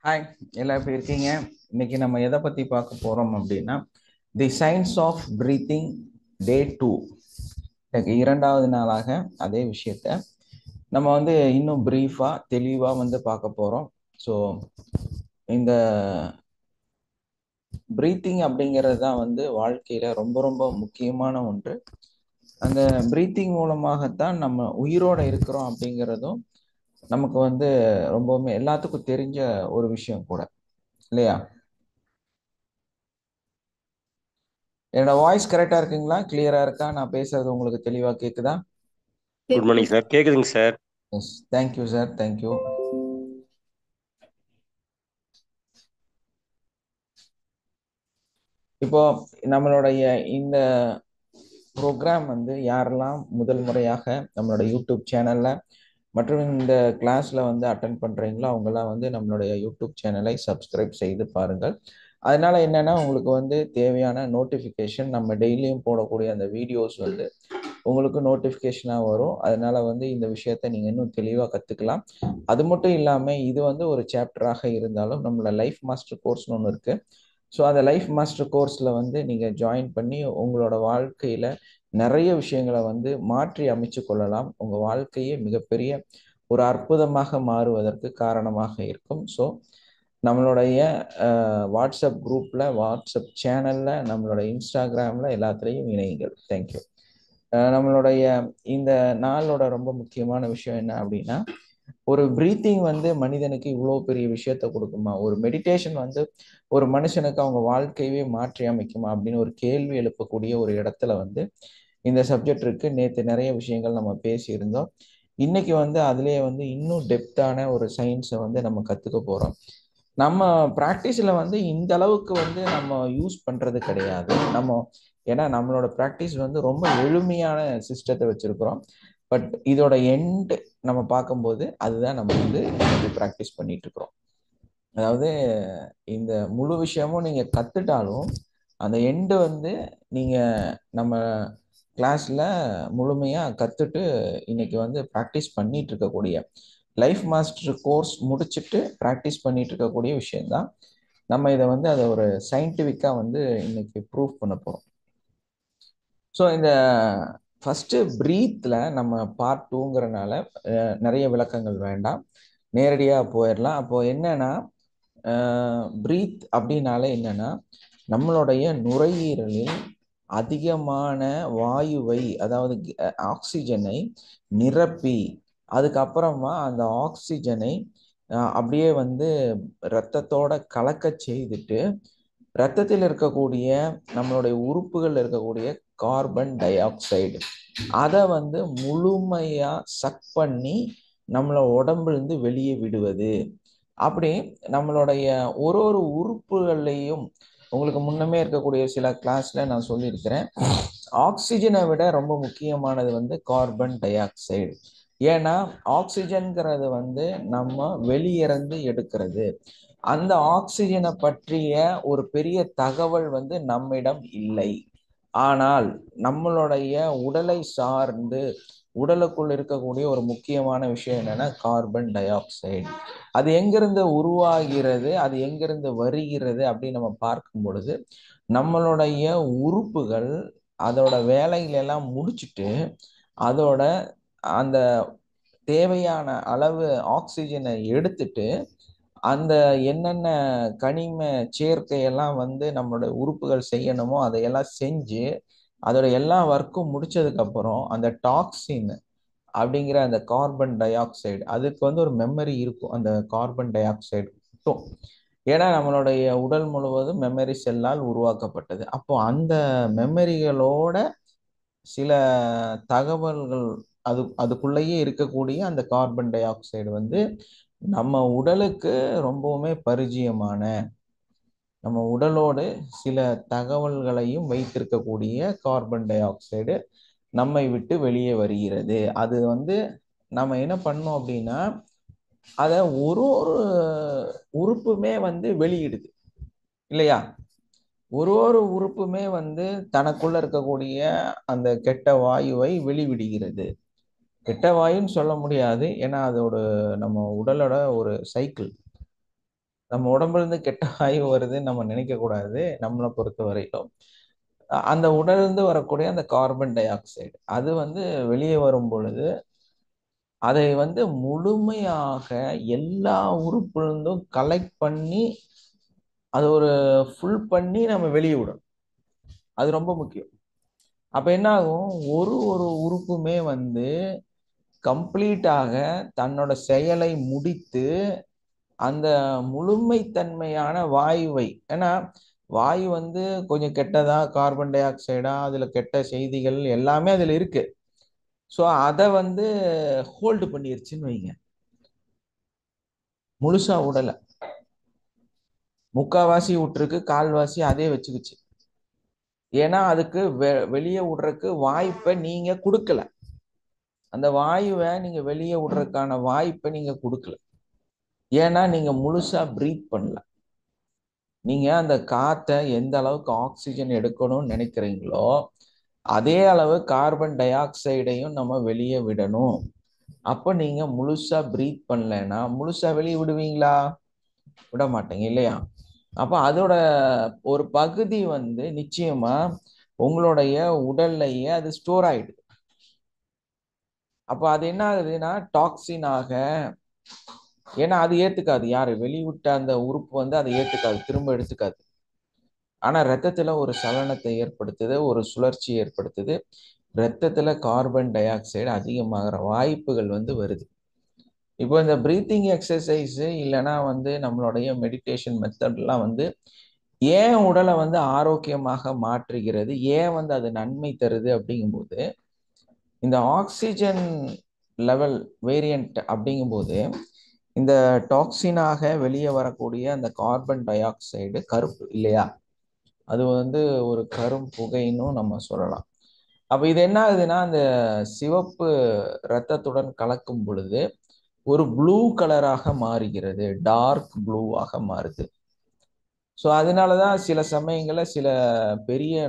Hi, எல்லாம் எப்படி இருக்கீங்க? இன்னைக்கு நம்ம எதை பற்றி பார்க்க போகிறோம் அப்படின்னா, தி சயின்ஸ் ஆஃப் பிரீத்திங் டே 2. இரண்டாவது நாளாக அதே விஷயத்த நம்ம இன்னும் பிரீஃபாக தெளிவாக பார்க்க போகிறோம். ஸோ இந்த பிரீத்திங் அப்படிங்கிறது தான் வாழ்க்கையில் ரொம்ப ரொம்ப முக்கியமான ஒன்று. அந்த பிரீத்திங் மூலமாகத்தான் நம்ம உயிரோட இருக்கிறோம் அப்படிங்கிறதும் நமக்கு ரொம்பவுமே எல்லாத்துக்கும் தெரிஞ்ச ஒரு விஷயம் கூட, இல்லையா? என்னோட வாய்ஸ் கரெக்டா இருக்குங்களா? கிளியரா இருக்கா? நான் பேசுறது உங்களுக்கு தெளிவா கேக்குதா? Good morning sir. கேக்குதுங்க sir. Yes, thank you sir, thank you. இப்போ நம்மளுடைய இந்த ப்ரோக்ராம் யாரெல்லாம் முதல் முறையாக நம்மளோட யூடியூப் சேனல்ல மற்றும் இந்த கிளாஸ்ல அட்டன் பண்றீங்களோ அவங்கெல்லாம் நம்மளுடைய யூடியூப் சேனலை சப்ஸ்கிரைப் செய்து பாருங்கள். அதனால என்னன்னா உங்களுக்கு தேவையான நோட்டிஃபிகேஷன், நம்ம டெய்லியும் போடக்கூடிய அந்த வீடியோஸ் உங்களுக்கு நோட்டிஃபிகேஷனாக வரும். அதனால இந்த விஷயத்த நீங்கள் இன்னும் தெளிவாக கற்றுக்கலாம். அது மட்டும் இல்லாமல் இது ஒரு சாப்டராக இருந்தாலும் நம்மளோட லைஃப் மாஸ்டர் கோர்ஸ்னு ஒன்று இருக்குது. ஸோ அந்த லைஃப் மாஸ்டர் கோர்ஸில் நீங்கள் ஜாயின் பண்ணி உங்களோட வாழ்க்கையில் நிறைய விஷயங்களை மாற்றி அமைச்சு கொள்ளலாம். உங்கள் வாழ்க்கையே மிகப்பெரிய ஒரு அற்புதமாக மாறுவதற்கு காரணமாக இருக்கும். ஸோ நம்மளுடைய வாட்ஸ்அப் குரூப்பில், வாட்ஸ்அப் சேனலில், நம்மளோட இன்ஸ்டாகிராமில் எல்லாத்துலேயும் இணையுங்கள். தேங்க்யூ. நம்மளுடைய இந்த நாளோட ரொம்ப முக்கியமான விஷயம் என்ன அப்படின்னா, ஒரு பிரீத்திங் மனிதனுக்கு இவ்வளோ பெரிய விஷயத்த கொடுக்குமா? ஒரு மெடிடேஷன் ஒரு மனுஷனுக்கு அவங்க வாழ்க்கையவே மாற்றி அமைக்குமா அப்படின்னு ஒரு கேள்வி எழுப்பக்கூடிய ஒரு இடத்துல இந்த சப்ஜெக்ட் இருக்கு. நேற்று நிறைய விஷயங்கள் நம்ம பேசியிருந்தோம். இன்னைக்கு அதுலேயே இன்னும் டெப்தான ஒரு சயின்ஸை நம்ம கற்றுக்க போகிறோம். நம்ம ப்ராக்டிஸில் இந்த அளவுக்கு நம்ம யூஸ் பண்ணுறது கிடையாது. ஏன்னா நம்மளோட ப்ராக்டிஸ் ரொம்ப எளிமையான சிஸ்டத்தை வச்சுருக்கிறோம். பட் இதோட எண்ட் நம்ம பார்க்கும்போது அதுதான் நம்ம ப்ராக்டிஸ் பண்ணிட்டு இருக்கிறோம். அதாவது இந்த முழு விஷயமும் நீங்கள் கற்றுட்டாலும் அந்த எண்டு நீங்கள் நம்ம கிளாஸில் முழுமையாக கற்றுட்டு இன்னைக்கு ப்ராக்டிஸ் பண்ணிட்டு இருக்கக்கூடிய லைஃப் மாஸ்டர் கோர்ஸ் முடிச்சுட்டு ப்ராக்டிஸ் பண்ணிட்டு இருக்கக்கூடிய விஷயம்தான். நம்ம இதை அதை ஒரு சயின்டிஃபிக்காக இன்னைக்கு ப்ரூவ் பண்ண போகிறோம். ஸோ இந்த ஃபஸ்ட்டு ப்ரீத்தில் நம்ம பார்ட் 2ங்கிறனால நிறைய விளக்கங்கள் வேண்டாம், நேரடியாக போயிடலாம். அப்போ என்னன்னா, ப்ரீத் அப்படின்னாலே என்னன்னா, நம்மளுடைய நுரையீரலில் அதிகமான வாயுவை, அதாவது ஆக்சிஜனை நிரப்பி அதுக்கப்புறமா அந்த ஆக்சிஜனை அப்படியே இரத்தத்தோட கலக்க செய்துட்டு இரத்தத்தில் இருக்கக்கூடிய நம்மளுடைய உறுப்புகள் இருக்கக்கூடிய கார்பன் டை ஆக்சைடு அதை முழுமையா சக் பண்ணி நம்மள உடம்புலேருந்து வெளியே விடுவது. அப்படி நம்மளுடைய ஒரு ஒரு உறுப்புகள்லையும் உங்களுக்கு முன்னமே இருக்கக்கூடிய சில கிளாஸ்ல நான் சொல்லியிருக்கிறேன், ஆக்சிஜனை விட ரொம்ப முக்கியமானது கார்பன் டை ஆக்சைடு. ஏன்னா ஆக்சிஜன்கிறது நம்ம வெளியிறந்து எடுக்கிறது. அந்த ஆக்சிஜனை பற்றிய ஒரு பெரிய தகவல் நம்மிடம் இல்லை. ஆனால் நம்மளுடைய உடலை சார்ந்து உடலுக்குள் இருக்கக்கூடிய ஒரு முக்கியமான விஷயம் என்னன்னா கார்பன் டை ஆக்சைடு. அது எங்கிருந்து உருவாகிறது, அது எங்கிருந்து வருகிறது அப்படின்னு நம்ம பார்க்கும் பொழுது நம்மளுடைய உறுப்புகள் அதோட வேலைகளெல்லாம் முடிச்சுட்டு அதோட அந்த தேவையான அளவு ஆக்சிஜனை எடுத்துட்டு அந்த என்னென்ன கனிம சேர்க்கையெல்லாம் நம்மளுடைய உறுப்புகள் செய்யணுமோ அதையெல்லாம் செஞ்சு அதோட எல்லா ஒர்க்கும் முடிச்சதுக்கு அப்புறம் அந்த டாக்ஸின் அப்படிங்கிற அந்த கார்பன் டை ஆக்சைடு, அதுக்கு ஒரு மெமரி இருக்கும் அந்த கார்பன் டை ஆக்சைடு மட்டும். ஏன்னா நம்மளுடைய உடல் முழுவதும் மெமரி செல்லால் உருவாக்கப்பட்டது. அப்போ அந்த மெமரிகளோட சில தகவல்கள் அதுக்குள்ளேயே இருக்கக்கூடிய அந்த கார்பன் டை ஆக்சைடு நம்ம உடலுக்கு ரொம்பவுமே பரிச்சயமான, நம்ம உடலோடு சில தகவல்களையும் வைத்திருக்கக்கூடிய கார்பன் டை ஆக்சைடு நம்மை விட்டு வெளியே வருகிறது. அது நம்ம என்ன பண்ணோம் அப்படின்னா அதை ஒரு ஒரு உறுப்புமே வெளியிடுது, இல்லையா? ஒரு ஒரு உறுப்புமே தனக்குள்ள இருக்கக்கூடிய அந்த கெட்ட வாயுவை வெளிவிடுகிறது. கெட்ட வாயுன்னு சொல்ல முடியாது, ஏன்னா அதோட நம்ம உடலோட ஒரு சைக்கிள். நம்ம உடம்புல இருந்து கெட்ட வாயு வருதுன்னு நம்ம நினைக்க கூடாது. நம்மளை பொறுத்த வரைக்கும் அந்த உடல்ல இருந்து வரக்கூடிய அந்த கார்பன் டை ஆக்சைடு அது வந்து வெளியே வரும் பொழுது அதை வந்து முழுமையாக எல்லா உறுப்புலேருந்தும் கலெக்ட் பண்ணி அது ஒரு ஃபுல் பண்ணி நம்ம வெளியே விடணும். அது ரொம்ப முக்கியம். அப்ப என்ன ஆகும், ஒரு ஒரு உறுப்புமே வந்து கம்ப்ளீட்டாக தன்னோட செயலை முடித்து அந்த முழுமைத்தன்மையான வாயுவை, ஏன்னா வாயு வந்து கொஞ்சம் கெட்டதா, கார்பன் டை ஆக்சைடா, அதுல கெட்ட செய்திகள் எல்லாமே அதுல இருக்கு. ஸோ அதை வந்து ஹோல்டு பண்ணிருச்சுன்னு வைங்க, முழுசா உடல முக்காவாசி விட்டுருக்கு, கால்வாசி அதே வச்சுக்குச்சு. ஏன்னா அதுக்கு வெளியே விடுறதுக்கு வாய்ப்பை நீங்க கொடுக்கல. அந்த வாயுவை நீங்க வெளியே விடுறதுக்கான வாய்ப்பை நீங்க கொடுக்கல. ஏன்னா நீங்க முழுசா பிரீத் பண்ணல. நீங்க அந்த காத்தை எந்த அளவுக்கு ஆக்சிஜன் எடுக்கணும்னு நினைக்கிறீங்களோ அதே அளவு கார்பன் டை ஆக்சைடையும் நம்ம வெளியே விடணும். அப்ப நீங்க முழுசா பிரீத் பண்ணலன்னா முழுசா வெளியே விடுவீங்களா? விட மாட்டீங்க இல்லையா? அப்ப அதோட ஒரு பகுதி வந்து நிச்சயமா உங்களுடைய உடல்லையே அது ஸ்டோர் ஆயிடுது. அப்ப அது என்ன ஆகுதுன்னா டாக்ஸின் ஆக, ஏன்னா அது ஏத்துக்காது, யாரு வெளிவிட்ட அந்த உறுப்பு வந்து அதை ஏத்துக்காது, திரும்ப எடுத்துக்காது. ஆனா ரத்தத்துல ஒரு சலனத்தை ஏற்படுத்துது, ஒரு சுழற்சி ஏற்படுத்துது. ரத்தத்துல கார்பன் டை ஆக்சைடு அதிகமாகிற வாய்ப்புகள் வந்து வருது. இப்போ இந்த பிரீத்திங் எக்ஸசைஸ் இல்லைன்னா வந்து நம்மளுடைய மெடிடேஷன் மெத்தட்லாம் வந்து ஏன் உடலை வந்து ஆரோக்கியமாக மாற்றுகிறது, ஏன் வந்து அது நன்மை தருது அப்படிங்கும்போது, இந்த ஆக்சிஜன் லெவல் வேரியன்ட் அப்படிங்கும்போது இந்த டாக்ஸினாக வெளியே வரக்கூடிய அந்த கார்பன் டை ஆக்சைடு கருப்பு இல்லையா, அது வந்து ஒரு கரும் புகைன்னு நம்ம சொல்லலாம். அப்ப இது என்ன ஆகுதுன்னா அந்த சிவப்பு இரத்தத்துடன் கலக்கும் பொழுது ஒரு ப்ளூ கலராக மாறுகிறது, டார்க் ப்ளூவாக மாறுது. ஸோ அதனாலதான் சில சமயங்கள்ல சில பெரிய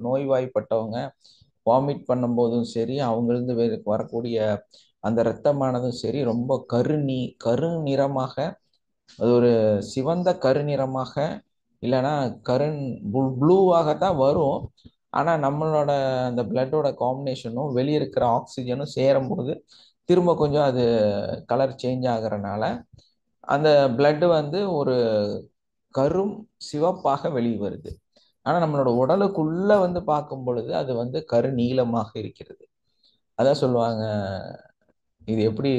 நோய்வாய்ப்பட்டவங்க வாமிட் பண்ணும்போதும் சரி, அவங்களிருந்து வரக்கூடிய அந்த இரத்தமானதும் சரி ரொம்ப கருநிறமாக, அது ஒரு சிவந்த கருநிறமாக இல்லைன்னா ப்ளூவாகத்தான் வரும். ஆனா நம்மளோட அந்த பிளட்டோட காம்பினேஷனும் வெளியே இருக்கிற ஆக்சிஜனும் சேரும் போது திரும்ப கொஞ்சம் அது கலர் சேஞ்ச் ஆகுறதுனால அந்த பிளட் வந்து ஒரு கரும் சிவப்பாக வெளியே வருது. ஆனா நம்மளோட உடலுக்குள்ள வந்து பார்க்கும் பொழுது அது வந்து கருநீலமாக இருக்கிறது. அதான் சொல்லுவாங்க, இது எப்படி,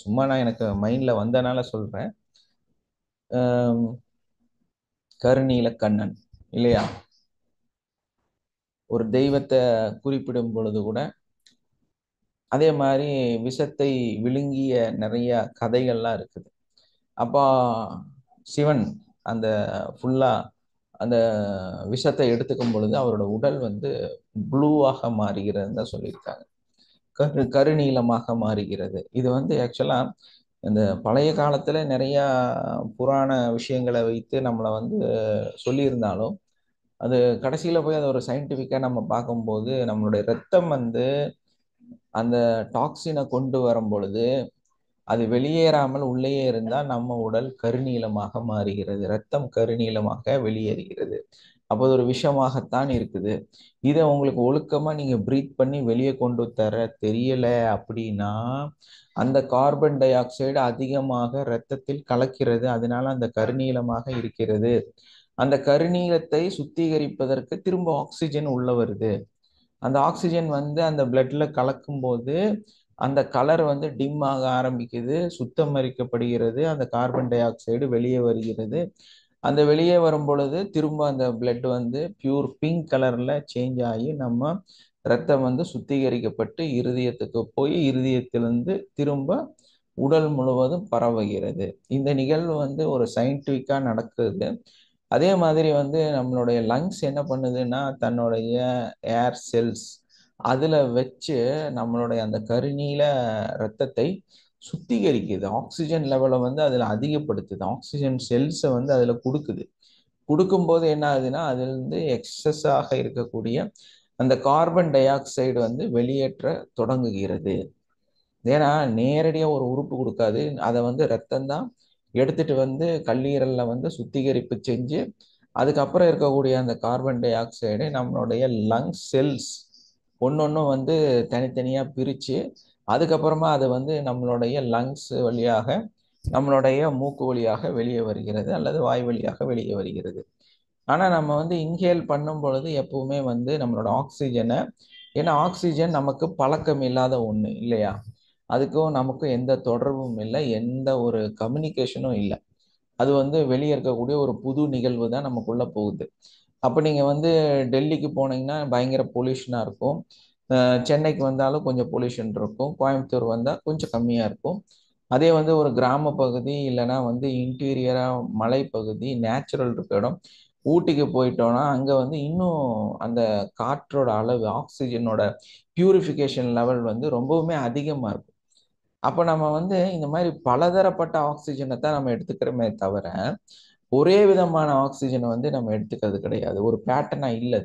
சும்மா நான் எனக்கு மைண்ட்ல வந்தனால சொல்றேன். கருநீல கண்ணன் இல்லையா, ஒரு தெய்வத்தை குறிப்பிடும் பொழுது கூட அதே மாதிரி விஷத்தை விழுங்கிய நிறைய கதைகள்லாம் இருக்குது. அப்போ சிவன் அந்த ஃபுல்லா அந்த விஷத்தை எடுத்துக்கும் பொழுது அவரோட உடல் வந்து ப்ளூவாக மாறுகிறதுன்னு தான் சொல்லியிருக்காங்க, கருநீலமாக மாறுகிறது. இது வந்து ஆக்சுவலா இந்த பழைய காலத்துல நிறைய புராண விஷயங்களை வைத்து நம்மளை வந்து சொல்லியிருந்தாலும் அது கடைசியில போய் அதை ஒரு சயின்டிஃபிக்கா நம்ம பார்க்கும்போது நம்மளுடைய ரத்தம் வந்து அந்த டாக்ஸினை கொண்டு வரும் பொழுது அது வெளியேறாமல் உள்ளேயே இருந்தால் நம்ம உடல் கருநீலமாக மாறுகிறது, ரத்தம் கருநீலமாக வெளியேறுகிறது. அப்போ அது ஒரு விஷமாகத்தான் இருக்குது. இதை உங்களுக்கு ஒழுக்கமா நீங்க பிரீத் பண்ணி வெளியே கொண்டு தர தெரியல அப்படின்னா அந்த கார்பன் டை ஆக்சைடு அதிகமாக ரத்தத்தில் கலக்கிறது, அதனால அந்த கருநீலமாக இருக்கிறது. அந்த கருநீலத்தை சுத்திகரிப்பதற்கு திரும்ப ஆக்சிஜன் உள்ள வருது. அந்த ஆக்சிஜன் வந்து அந்த பிளட்ல கலக்கும் போது அந்த கலர் வந்து டிம் ஆக ஆரம்பிக்குது, சுத்தமரிக்கப்படுகிறது, அந்த கார்பன் டை ஆக்சைடு வெளியே வருகிறது. அந்த வெளியே வரும் பொழுது திரும்ப அந்த பிளட் வந்து பியூர் பிங்க் கலர்ல சேஞ்ச் ஆகி நம்ம ரத்தம் வந்து சுத்திகரிக்கப்பட்டு இருதயத்துக்கு போய் இருதயத்திலிருந்து திரும்ப உடல் முழுவதும் பரவுகிறது. இந்த நிகழ்வு வந்து ஒரு சயின்டிஃபிக்கா நடக்குது. அதே மாதிரி வந்து நம்மளுடைய லங்ஸ் என்ன பண்ணுதுன்னா தன்னுடைய ஏர் செல்ஸ் அதுல வச்சு நம்மளுடைய அந்த கருநீல ரத்தத்தை சுத்திகரிக்குது, ஆக்சிஜன் லெவலை வந்து அதுல அதிகப்படுத்துது, ஆக்சிஜன் செல்ஸை வந்து அதுல கொடுக்குது. கொடுக்கும்போது என்ன ஆகுதுன்னா அதுல இருந்து எக்ஸஸாக இருக்கக்கூடிய அந்த கார்பன் டை ஆக்சைடு வந்து வெளியேற்ற தொடங்குகிறது. ஏன்னா நேரடியா ஒரு உறுப்பு கொடுக்காது, அதை வந்து ரத்தம் தான் எடுத்துட்டு வந்து கல்லீரல்ல வந்து சுத்திகரிப்பு செஞ்சு அதுக்கப்புறம் இருக்கக்கூடிய அந்த கார்பன் டை ஆக்சைடை நம்மளுடைய லங் செல்ஸ் ஒன்னொன்னும் வந்து தனித்தனியா பிரிச்சு அதுக்கப்புறமா அது வந்து நம்மளுடைய லங்ஸ் வழியாக நம்மளுடைய மூக்கு வழியாக வெளியே வருகிறது அல்லது வாய் வழியாக வெளியே வருகிறது. ஆனா நம்ம வந்து இன்ஹேல் பண்ணும் பொழுது எப்பவுமே வந்து நம்மளோட ஆக்சிஜனை, ஏன்னா ஆக்சிஜன் நமக்கு பழக்கம் இல்லாத ஒண்ணு இல்லையா, அதுக்கும் நமக்கும் எந்த தொடர்பும் இல்லை, எந்த ஒரு கம்யூனிகேஷனும் இல்லை. அது வந்து வெளியே இருக்கக்கூடிய ஒரு புது நிகழ்வு தான் நமக்குள்ள போகுது. அப்போ நீங்க வந்து டெல்லிக்கு போனீங்கன்னா பயங்கர பொல்யூஷனா இருக்கும். சென்னைக்கு வந்தாலும் கொஞ்சம் பொல்யூஷன் இருக்கும். கோயம்புத்தூர் வந்தா கொஞ்சம் கம்மியா இருக்கும். அதே வந்து ஒரு கிராம பகுதி இல்லைன்னா வந்து இன்டீரியரா மலைப்பகுதி நேச்சுரல் இருக்க இடம் ஊட்டிக்கு போயிட்டோம்னா அங்க வந்து இன்னும் அந்த காற்றோட அளவு ஆக்சிஜனோட பியூரிஃபிகேஷன் லெவல் வந்து ரொம்பவுமே அதிகமா இருக்கும். அப்போ நம்ம வந்து இந்த மாதிரி பலதரப்பட்ட ஆக்சிஜனை தான் நம்ம எடுத்துக்கிறோமே தவிர ஒரே விதமான ஆக்சிஜனை வந்து நம்ம எடுத்துக்கிறது கிடையாது. ஒரு பேட்டர்னா இல்லை.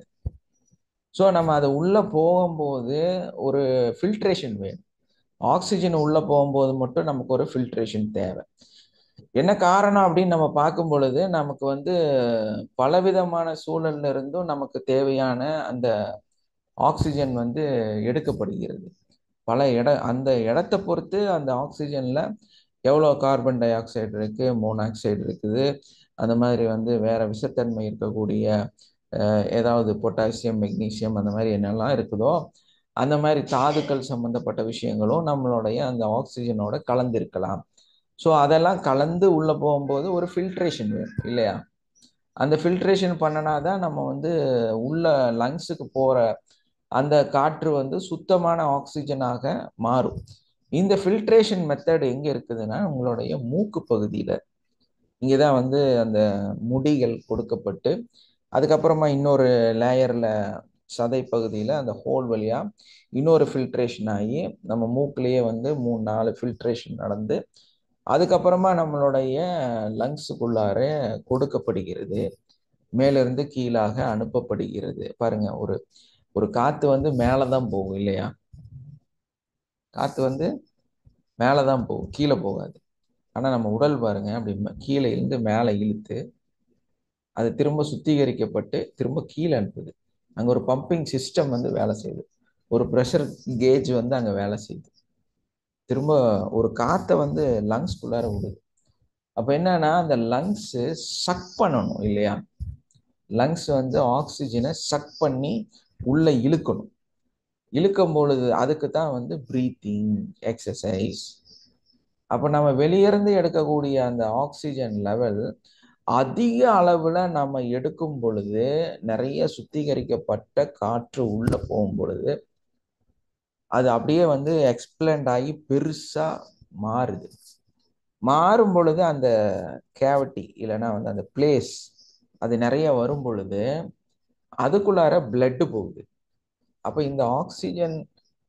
ஸோ நம்ம அது உள்ள போகும்போது ஒரு ஃபில்ட்ரேஷன் வேணும். ஆக்சிஜன் உள்ள போகும்போது மட்டும் நமக்கு ஒரு ஃபில்ட்ரேஷன் தேவை. என்ன காரணம் அப்படின்னு நம்ம பார்க்கும் பொழுது நமக்கு வந்து பலவிதமான சூழல்ல இருந்தும் நமக்கு தேவையான அந்த ஆக்சிஜன் வந்து எடுக்கப்படுகிறது. அந்த இடத்தை பொறுத்து அந்த ஆக்சிஜன்ல எவ்வளோ கார்பன் டை ஆக்சைடு இருக்கு, மோனாக்சைடு இருக்குது, அந்த மாதிரி வந்து வேற விஷத்தன்மை இருக்கக்கூடிய ஏதாவது பொட்டாசியம் மெக்னீசியம் அந்த மாதிரி என்னெல்லாம் இருக்குதோ அந்த மாதிரி தாதுக்கள் சம்பந்தப்பட்ட விஷயங்களும் நம்மளுடைய அந்த ஆக்சிஜனோட கலந்திருக்கலாம். ஸோ அதெல்லாம் கலந்து உள்ள போகும்போது ஒரு ஃபில்ட்ரேஷன் வேணும் இல்லையா. அந்த ஃபில்ட்ரேஷன் பண்ணனாதான் நம்ம வந்து உள்ள லங்ஸுக்கு போற அந்த காற்று வந்து சுத்தமான ஆக்சிஜனாக மாறும். இந்த ஃபில்ட்ரேஷன் மெத்தட் எங்க இருக்குதுன்னா உங்களுடைய மூக்கு பகுதியில. இங்கதான் வந்து அந்த முடிகள் கொடுக்கப்பட்டு அதுக்கப்புறமா இன்னொரு லேயர்ல சதை பகுதியில அந்த ஹோல் வழியா இன்னொரு ஃபில்ட்ரேஷன் ஆகி நம்ம மூக்குலயே வந்து 3-4 ஃபில்ட்ரேஷன் நடந்து அதுக்கப்புறமா நம்மளுடைய லங்ஸுக்குள்ளார கொடுக்கப்படுகிறது, மேலிருந்து கீழாக அனுப்பப்படுகிறது. பாருங்க, ஒரு ஒரு காத்து வந்து மேலதான் போகும் இல்லையா, காத்து வந்து மேலதான் போகும் கீழே போகாது. ஆனா நம்ம உடல் பாருங்க அப்படி கீழே இருந்து மேலே இழுத்து அது திரும்ப சுத்திகரிக்கப்பட்டு திரும்ப கீழே அனுப்புது. அங்க ஒரு பம்பிங் சிஸ்டம் வந்து வேலை செய்யுது, ஒரு ப்ரெஷர் கேஜ் வந்து அங்க வேலை செய்யுது, திரும்ப ஒரு காத்தை வந்து லங்ஸ்குள்ளார விடுது. அப்ப என்னன்னா அந்த லங்ஸ் சக் பண்ணணும் இல்லையா, லங்ஸ் வந்து ஆக்சிஜனை சக் பண்ணி உள்ள இழுக்கணும். இழுக்கும் பொழுது அதுக்கு தான் வந்து பிரீத்திங் எக்ஸசைஸ். அப்ப நம்ம வெளியிருந்து எடுக்கக்கூடிய அந்த ஆக்சிஜன் லெவல் அதிக அளவுல நம்ம எடுக்கும் பொழுது நிறைய சுத்திகரிக்கப்பட்ட காற்று உள்ள போகும் பொழுது அது அப்படியே வந்து எக்ஸ்பிளண்ட் ஆகி பெருசா மாறுது. மாறும் பொழுது அந்த கேவிட்டி இல்லைன்னா வந்து அந்த பிளேஸ் அது நிறைய வரும் பொழுது அதுக்குள்ளார பிளட் போகுது. அப்ப இந்த ஆக்சிஜன்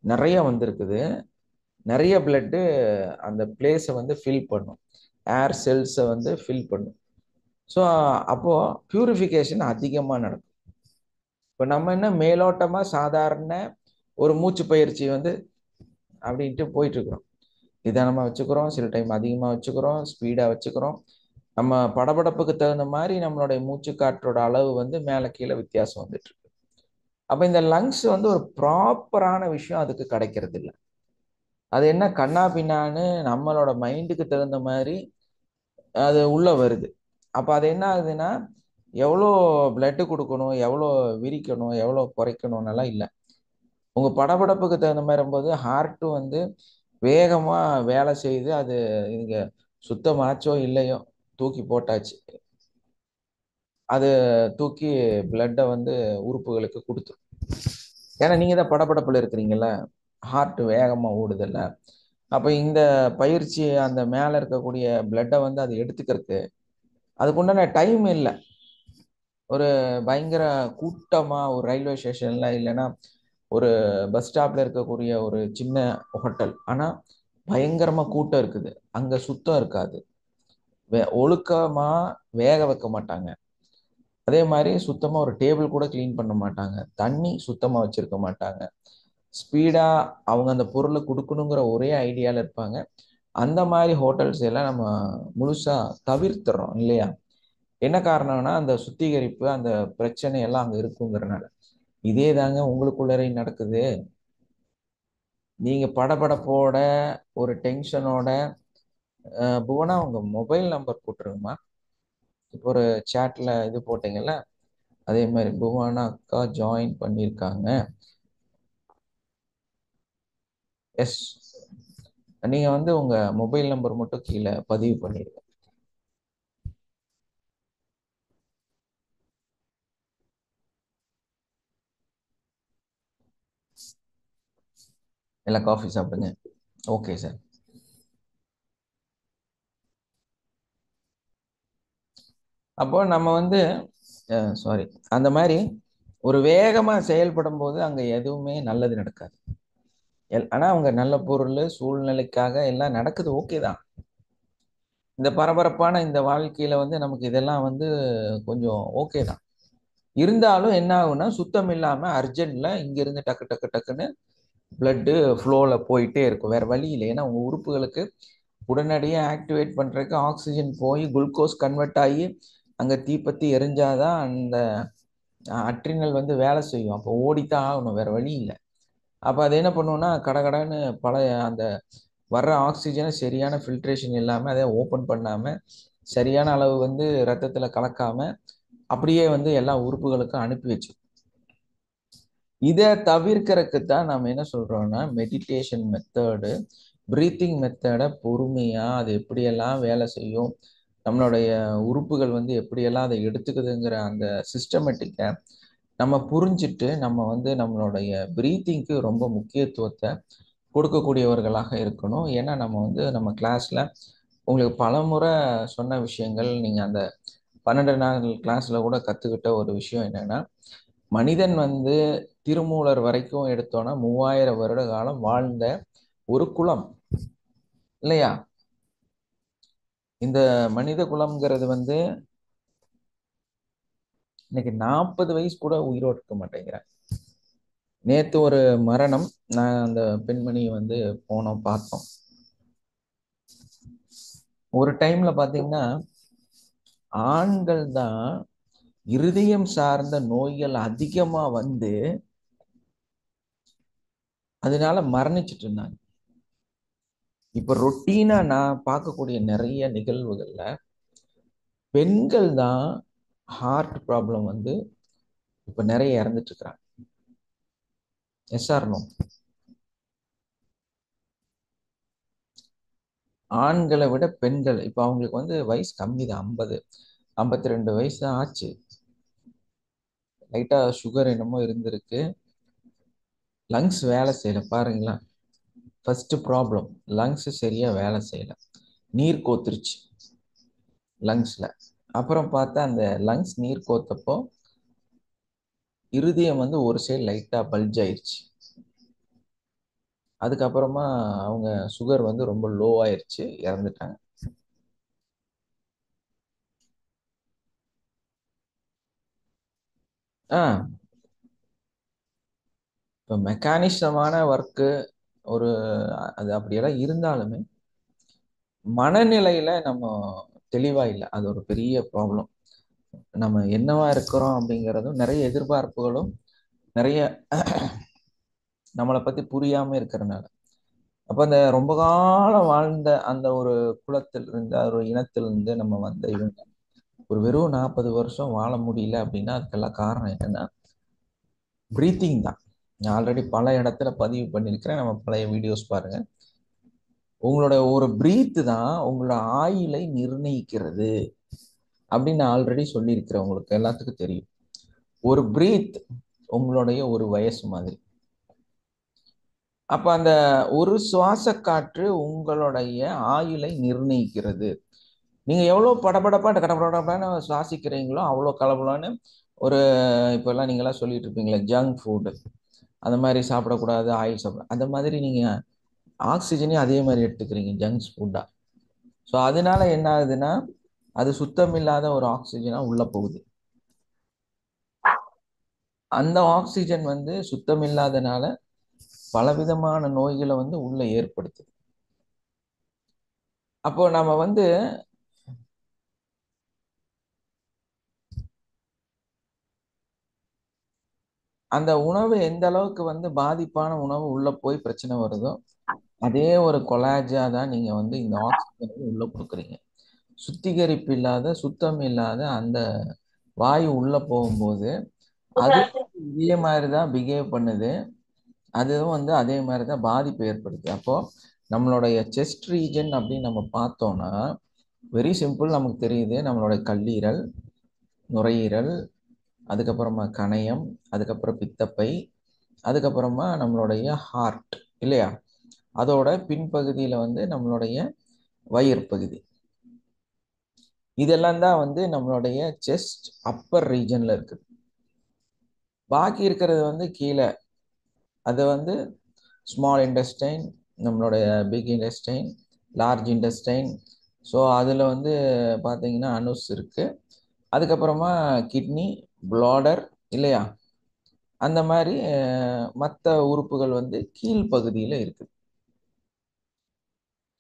நிறைய வந்திருக்குது, நிறைய பிளட்டு அந்த பிளேஸை வந்து ஃபில் பண்ணும், ஏர் செல்ஸை வந்து ஃபில் பண்ணும். ஸோ அப்போ பியூரிஃபிகேஷன் அதிகமாக நடக்கும். இப்போ நம்ம என்ன மேலோட்டமா சாதாரண ஒரு மூச்சு பயிற்சி வந்து அப்படின்ட்டு போயிட்டு இருக்கிறோம், நிதானமாக வச்சுக்கிறோம், சில டைம் அதிகமாக வச்சுக்கிறோம், ஸ்பீடாக வச்சுக்கிறோம். நம்ம படபடப்புக்கு தகுந்த மாதிரி நம்மளுடைய மூச்சு காற்றோட அளவு வந்து மேலே கீழே வித்தியாசம் வந்துட்டு இருக்கு. அப்போ இந்த லங்ஸ் வந்து ஒரு ப்ராப்பரான விஷயம் அதுக்கு கிடைக்கிறது இல்லை. அது என்ன கண்ணா பின்னான்னு நம்மளோட மைண்டுக்கு தகுந்த மாதிரி அது உள்ள வருது. அப்போ அது என்ன ஆகுதுன்னா எவ்வளோ பிளட்டு கொடுக்கணும், எவ்வளோ விரிக்கணும், எவ்வளோ குறைக்கணும்னெல்லாம் இல்லை. உங்க படபடப்புக்கு தகுந்த மாதிரி போது ஹார்ட்டும் வந்து வேகமா வேலை செய்து அது நீங்க சுத்தமாச்சோ இல்லையோ தூக்கி போட்டாச்சு, அது தூக்கி பிளட்டை வந்து உறுப்புகளுக்கு கொடுத்துரும். ஏன்னா நீங்க தான் படபடப்புல இருக்கிறீங்கல்ல, ஹார்ட் வேகமா ஓடுதில்ல. அப்ப இந்த பயிற்சி அந்த மேல இருக்கக்கூடிய பிளட்டை வந்து அது எடுத்துக்கிறதுக்கு அதுக்கு உண்டான டைம் இல்லை. ஒரு பயங்கர கூட்டமா ஒரு ரயில்வே ஸ்டேஷன்ல இல்லைன்னா ஒரு பஸ் ஸ்டாப்ல இருக்கக்கூடிய ஒரு சின்ன ஹோட்டல், ஆனா பயங்கரமா கூட்டம் இருக்குது, அங்க சுத்தம் இருக்காது, ஒழுக்கமா வேக வைக்க மாட்டாங்க, அதே மாதிரி சுத்தமா ஒரு டேபிள் கூட கிளீன் பண்ண மாட்டாங்க, தண்ணி சுத்தமா வச்சிருக்க மாட்டாங்க, ஸ்பீடா அவங்க அந்த பொருளை கொடுக்கணுங்கிற ஒரே ஐடியால இருப்பாங்க. அந்த மாதிரி ஹோட்டல்ஸ் எல்லாம் நம்ம முழுசா தவிர்த்துறோம் இல்லையா? என்ன காரணம்னா அந்த சுத்திகரிப்பு, அந்த பிரச்சனை எல்லாம் அங்க இருக்குங்கிறனால. இதே தாங்க உங்களுக்குள்ளரை நடக்குது. நீங்க படபடப்போட, ஒரு டென்ஷனோட, புவனா உங்க மொபைல் நம்பர் போட்டுருங்கம்மா. இப்போ ஒரு சேட்ல இது போட்டீங்கல்ல, அதே மாதிரி புவனா அக்கா ஜாயின் பண்ணியிருக்காங்க. எஸ், நீங்க வந்து உங்க மொபைல் நம்பர் மட்டும் கீழே பதிவு பண்ணிடுங்க. எல்லாம் காஃபி சாப்பிடுங்க. Okay sir. அப்போ நம்ம வந்து சாரி, அந்த மாதிரி ஒரு வேகமா செயல்படும் போது அங்க எதுவுமே நல்லது நடக்காது. ஆனா அவங்க நல்ல பொருள் சூழ்நிலைக்காக எல்லாம் நடக்குது, ஓகே தான். இந்த பரபரப்பான இந்த வாழ்க்கையில வந்து நமக்கு இதெல்லாம் வந்து கொஞ்சம் ஓகே தான். இருந்தாலும் என்ன ஆகும்னா, சுத்தம் இல்லாம அர்ஜென்ட்ல இங்க இருந்து டக்கு டக்கு டக்குன்னு பிளட்டு ஃப்ளோல போயிட்டே இருக்கும். வேற வழி இல்லை. ஏன்னா உங்க உறுப்புகளுக்கு உடனடியாக ஆக்டிவேட் பண்றதுக்கு ஆக்சிஜன் போய் குளுக்கோஸ் கன்வெர்ட் ஆகி அங்க தீப்பத்தி எரிஞ்சாதான் அந்த அட்ரினல் வந்து வேலை செய்யும். அப்போ ஓடித்தான் ஆகணும், வேற வழி இல்லை. அப்போ அது என்ன பண்ணுவோம்னா, கடகடன்னு பழைய அந்த வர்ற ஆக்சிஜனை சரியான ஃபில்ட்ரேஷன் இல்லாமல், அதை ஓப்பன் பண்ணாமல், சரியான அளவு வந்து ரத்தத்தில் கலக்காம அப்படியே வந்து எல்லா உறுப்புகளுக்கும் அனுப்பி வச்சு. இதை தவிர்க்கறதுக்கு தான் நம்ம என்ன சொல்றோம்னா, மெடிடேஷன் மெத்தடு, பிரீத்திங் மெத்தடை பொறுமையா அது எப்படியெல்லாம் வேலை செய்யும், நம்மளுடைய உறுப்புகள் வந்து எப்படியெல்லாம் அதை எடுத்துக்குதுங்கிற அந்த சிஸ்டமேட்டிக்கை நம்ம புரிஞ்சுட்டு நம்ம வந்து நம்மளுடைய பிரீத்திங்க்கு ரொம்ப முக்கியத்துவத்தை கொடுக்கக்கூடியவர்களாக இருக்கணும். ஏன்னா நம்ம வந்து நம்ம கிளாஸ்ல உங்களுக்கு பலமுறை சொன்ன விஷயங்கள், நீங்க அந்த 12 நாள் கிளாஸ்ல கூட கத்துக்கிட்ட ஒரு விஷயம் என்னன்னா, மனிதன் வந்து திருமூலர் வரைக்கும் எடுத்தோன்னா 3000 வருட காலம் வாழ்ந்த ஒரு குலம் இல்லையா? இந்த மனித குலம்ங்கிறது வந்து இன்னைக்கு 40 வயசு கூட உயிரோடு இருக்க மாட்டேங்கிறேன். நேத்து ஒரு மரணம், நான் அந்த பெண்மணியை வந்து போனோம் பார்த்தோம். ஒரு டைம்ல பாத்தீங்கன்னா ஆண்கள் தான் இருதயம் சார்ந்த நோய்கள் அதிகமா வந்து அதனால மரணிச்சிட்டு இருந்தாங்க. இப்ப ரொட்டீனா நான் பார்க்கக்கூடிய நிறைய நிகழ்வுகள்ல பெண்கள் தான் ஹார்ட் ப்ராப்ளம் வந்து இப்ப நிறைய இறந்துட்டு இருக்கிறாங்க. Yes or no? ஆண்களை விட பெண்கள் இப்ப அவங்களுக்கு வந்து வயசு கம்மி தான், 50 52 வயசு தான் ஆச்சு. லைட்டா சுகர் என்னமோ இருந்திருக்கு, லங்ஸ் வேலை செய்யல. பாருங்களா, ஃபர்ஸ்ட் ப்ராப்ளம் லங்ஸ் சரியா வேலை செய்யல, நீர் கோத்துருச்சு லங்ஸ்ல. அப்புறம் பார்த்தா அந்த லங்ஸ் நீர் கோத்தப்போ இருதயம் வந்து ஒரு சைடு லைட்டா பல்ஜ் ஆயிருச்சு. அதுக்கப்புறமா அவங்க சுகர் வந்து ரொம்ப லோ ஆயிருச்சு, இறந்துட்டாங்க. ஆ இப்போ மெக்கானிசமான ஒர்க்கு ஒரு அது அப்படியெல்லாம் இருந்தாலுமே மனநிலையில நம்ம தெளிவா இல்லை, அது ஒரு பெரிய ப்ராப்ளம். நம்ம என்னவா இருக்கிறோம் அப்படிங்கிறதும் நிறைய எதிர்பார்ப்புகளும் நிறைய நம்மளை பத்தி புரியாம இருக்கிறனால. அப்ப அந்த ரொம்ப காலம் வாழ்ந்த அந்த ஒரு குலத்திலிருந்து ஒரு இனத்திலிருந்து நம்ம வந்த இவங்க ஒரு வெறும் 40 வருஷம் வாழ முடியல அப்படின்னா அதுக்கெல்லாம் காரணம் என்னன்னா பிரீத்திங் தான். நான் ஆல்ரெடி பல இடத்துல பதிவு பண்ணியிருக்கிறேன், நம்ம பழைய வீடியோஸ் பாருங்க. உங்களோட ஒரு பிரீத்து தான் உங்களோட ஆயுளை நிர்ணயிக்கிறது அப்படின்னு நான் ஆல்ரெடி சொல்லியிருக்கிறேன், உங்களுக்கு எல்லாத்துக்கும் தெரியும். ஒரு பிரீத் உங்களுடைய ஒரு வயசு மாதிரி. அப்ப அந்த ஒரு சுவாச காற்று உங்களுடைய ஆயுளை நிர்ணயிக்கிறது. நீங்க எவ்வளவு படபடப்பா கடப்படப்பான்னு சுவாசிக்கிறீங்களோ அவ்வளோ கலபலான்னு ஒரு இப்பெல்லாம் நீங்களாம் சொல்லிட்டு இருப்பீங்களே ஜங்க் ஃபுட்டு, அந்த மாதிரி சாப்பிடக்கூடாது, ஆயில் சாப்பிட, அந்த மாதிரி நீங்க ஆக்சிஜனையும் அதே மாதிரி எடுத்துக்கிறீங்க ஜங்க்ஸ் ஃபுட்டா. ஸோ அதனால என்ன ஆகுதுன்னா அது சுத்தம் இல்லாத ஒரு ஆக்சிஜனா உள்ள போகுது. அந்த ஆக்சிஜன் வந்து சுத்தம் இல்லாதனால பலவிதமான நோய்களை வந்து உள்ள ஏற்படுத்துது. அப்போ நம்ம வந்து அந்த உணவு எந்த அளவுக்கு வந்து பாதிப்பான உணவு உள்ள போய் பிரச்சனை வருதோ அதே ஒரு கொலாஜா தான் நீங்க வந்து இந்த ஆக்சிஜன் உள்ள கொடுக்குறீங்க. சுத்திகரிப்பு இல்லாத சுத்தம் இல்லாத அந்த வாயு உள்ள போகும்போது அது இதே மாதிரி தான் பிஹேவ் பண்ணுது. அதுவும் வந்து அதே மாதிரி தான் பாதிப்பு ஏற்படுது. அப்போ நம்மளுடைய செஸ்ட் ரீஜன் அப்படின்னு நம்ம பார்த்தோம்னா வெரி சிம்பிள், நமக்கு தெரியுது. நம்மளுடைய கல்லீரல், நுரையீரல், அதுக்கப்புறமா கணையம், அதுக்கப்புறம் பித்தப்பை, அதுக்கப்புறமா நம்மளுடைய ஹார்ட் இல்லையா, அதோட பின்பகுதியில் வந்து நம்மளுடைய வயிறு பகுதி. இதெல்லாம் தான் வந்து நம்மளுடைய செஸ்ட் அப்பர் ரீஜன்ல இருக்குது. பாக்கி இருக்கிறது வந்து கீழே, அது வந்து ஸ்மால் இன்டெஸ்டைன், நம்மளுடைய big intestine, large intestine. So அதில் வந்து பார்த்தீங்கன்னா அனுஸ் இருக்கு. அதுக்கப்புறமா கிட்னி, பிளாடர் இல்லையா, அந்த மாதிரி மற்ற உறுப்புகள் வந்து கீழ்ப்பகுதியில் இருக்குது.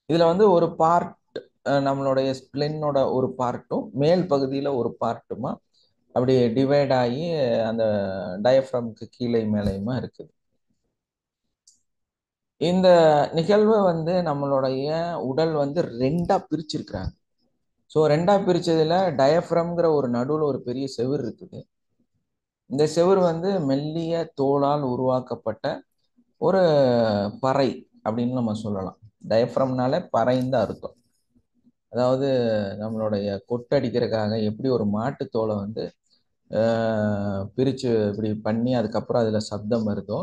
இதில் வந்து ஒரு பார்ட் நம்மளுடைய ஸ்பிளினோட ஒரு பார்ட்டும் மேல் பகுதியில் ஒரு பார்ட்டுமா அப்படி டிவைட் ஆகி அந்த டயஃப்ரம்க்கு கீழே மேலேயுமா இருக்குது. இந்த நிகழ்வை வந்து நம்மளுடைய உடல் வந்து ரெண்டா பிரிச்சிருக்கிறாங்க. ஸோ ரெண்டா பிரிச்சதுல டயஃப்ரம்ங்கிற ஒரு நடுவில் ஒரு பெரிய செவுர் இருக்குது. இந்த செவுர் வந்து மெல்லிய தோலால் உருவாக்கப்பட்ட ஒரு பறை அப்படின்னு நம்ம சொல்லலாம். டயஃப்ரம்னால பறைன்னு அர்த்தம். அதாவது நம்மளுடைய கொட்டடிக்கிறதுக்காக எப்படி ஒரு மாட்டு தோலை வந்து பிரித்து இப்படி பண்ணி அதுக்கப்புறம் அதில் சப்தம் வருதோ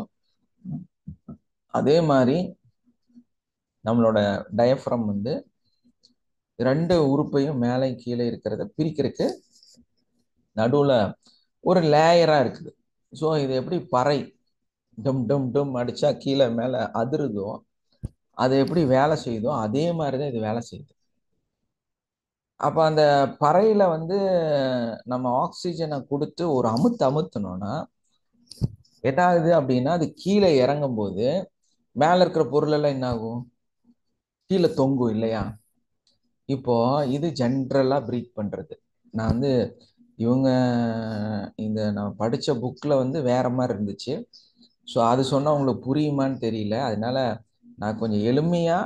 அதே மாதிரி நம்மளோட டயஃப்ரம் வந்து ரெண்டு உறுப்பையும் மேலே கீழே இருக்கிறத பிரிக்கிறதுக்கு நடுவில் ஒரு லேயராக இருக்குது. ஸோ இது எப்படி பறை டும் டும் டும் அடித்தா கீழே மேலே அதிருதோ அது எப்படி வேலை செய்யுதோ அதே மாதிரி தான் இது வேலை செய்யுது. அப்போ அந்த பறையில் வந்து நம்ம ஆக்சிஜனை கொடுத்து ஒரு அமுத்தணும்னா என்ன ஆகுது அப்படின்னா, அது கீழே இறங்கும் போது மேலே இருக்கிற பொருள் எல்லாம் என்ன ஆகும், கீழே தொங்கும் இல்லையா. இப்போ இது ஜென்ரலா பிரீத் பண்றது. நான் வந்து இவங்க இந்த நான் படிச்ச புக்ல வந்து வேற மாதிரி இருந்துச்சு. ஸோ அது சொன்னா உங்களுக்கு புரியுமான்னு தெரியல. அதனால நான் கொஞ்சம் எளிமையா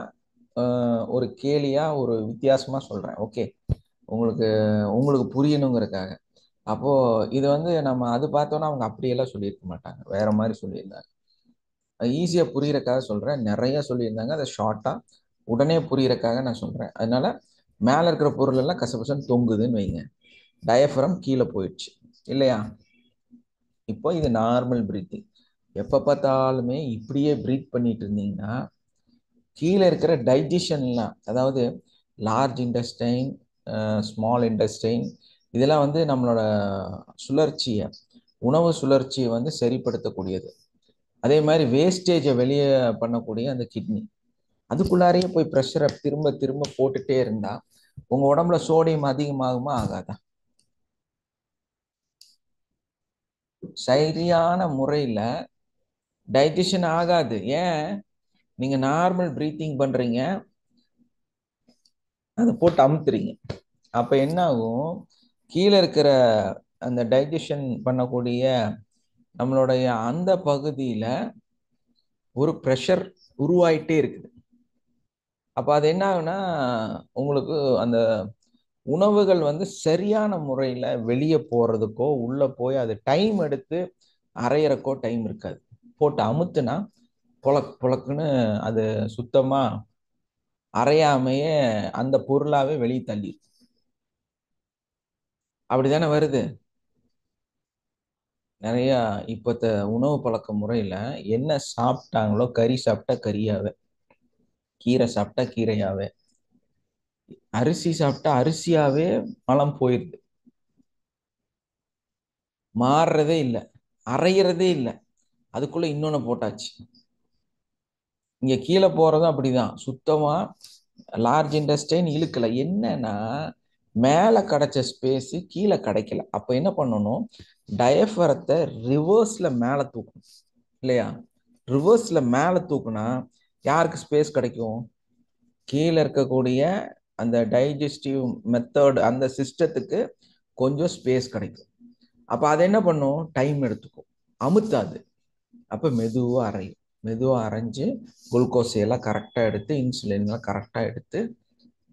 ஒரு கேலியா ஒரு வித்தியாசமா சொல்றேன். ஓகே, உங்களுக்கு உங்களுக்கு புரியணுங்கிறதுக்காக. அப்போ இது வந்து நம்ம அது பார்த்தோன்னா அவங்க அப்படியெல்லாம் சொல்லியிருக்க மாட்டாங்க, வேற மாதிரி சொல்லியிருந்தாங்க. ஈஸியா புரியறதுக்காக சொல்றேன். நிறைய சொல்லியிருந்தாங்க, அதை ஷார்ட்டா உடனே புரியறதுக்காக நான் சொல்றேன். அதனால மேல இருக்கிற பொருள் எல்லாம் கசபசன்னு தொங்குதுன்னு வைங்க, டயஃப்ரம் கீழே போயிடுச்சு இல்லையா. இப்போ இது நார்மல் பிரீத்திங். எப்போ பார்த்தாலுமே இப்படியே பிரீத் பண்ணிட்டு இருந்தீங்கன்னா கீழே இருக்கிற டைஜஷன்லாம், அதாவது லார்ஜ் இன்டெஸ்டைன், ஸ்மால் இன்டெஸ்டைன், இதெல்லாம் வந்து நம்மளோட சுழற்சியை, உணவு சுழற்சியை வந்து சரிப்படுத்தக்கூடியது. அதே மாதிரி வேஸ்டேஜை வெளியே பண்ணக்கூடிய அந்த கிட்னி, அதுக்குள்ளாரையே போய் ப்ரெஷரை திரும்ப திரும்ப போட்டுட்டே இருந்தா உங்க உடம்புல சோடியம் அதிகமாகுமா ஆகாதா? சரியான முறையில் டைஜஷன் ஆகாது. ஏன்? நீங்க நார்மல் பிரீத்திங் பண்றீங்க, அதை போட்டு அமுத்துறீங்க. அப்ப என்ன ஆகும், கீழே இருக்கிற அந்த டைஜஷன் பண்ணக்கூடிய நம்மளுடைய அந்த பகுதியில ஒரு ப்ரெஷர் உருவாயிட்டே இருக்குது. அப்ப அது என்ன ஆகுனா, உங்களுக்கு அந்த உணவுகள் வந்து சரியான முறையில வெளியே போறதுக்கோ உள்ள போய் அது டைம் எடுத்து அரையறக்கோ டைம் இருக்காது. போட்டு அமுத்துனா புழக் புழக்குன்னு அது சுத்தமா அரையாமையே அந்த பொருளாவே வெளியே தள்ளி. அப்படிதானே வருது. நிறைய இப்பத்த உணவு பழக்க முறையில என்ன சாப்பிட்டாங்களோ, கறி சாப்பிட்டா கறியாவே, கீரை சாப்பிட்டா கீரையாவே, அரிசி சாப்பிட்டா அரிசியாவே மலம் போயிடுது. மாறுறதே இல்லை, அரைகிறதே இல்லை, அதுக்குள்ள இன்னொன்னு போட்டாச்சு. இங்க கீழே போறதும் அப்படிதான், சுத்தமா லார்ஜ் இன்டெஸ்டைன் இழுக்கல. என்னன்னா மேல கிடைச்ச ஸ்பேஸ் கீழே கிடைக்கல. அப்ப என்ன பண்ணணும், டயஃபரத்தை ரிவர்ஸ்ல மேல தூக்கணும் இல்லையா. ரிவர்ஸ்ல மேல தூக்குனா யாருக்கு ஸ்பேஸ் கிடைக்கும், கீழே இருக்கக்கூடிய அந்த டைஜஸ்டிவ் மெத்தட் அந்த சிஸ்டத்துக்கு கொஞ்சம் ஸ்பேஸ் கிடைக்கும். அப்போ அது என்ன பண்ணும், டைம் எடுத்துக்கும், அமுத்தாது. அப்போ மெதுவாக அரையும், மெதுவாக அரைஞ்சு குளுக்கோஸ் எல்லாம் கரெக்டாக எடுத்து இன்சுலின்லாம் கரெக்டாக எடுத்து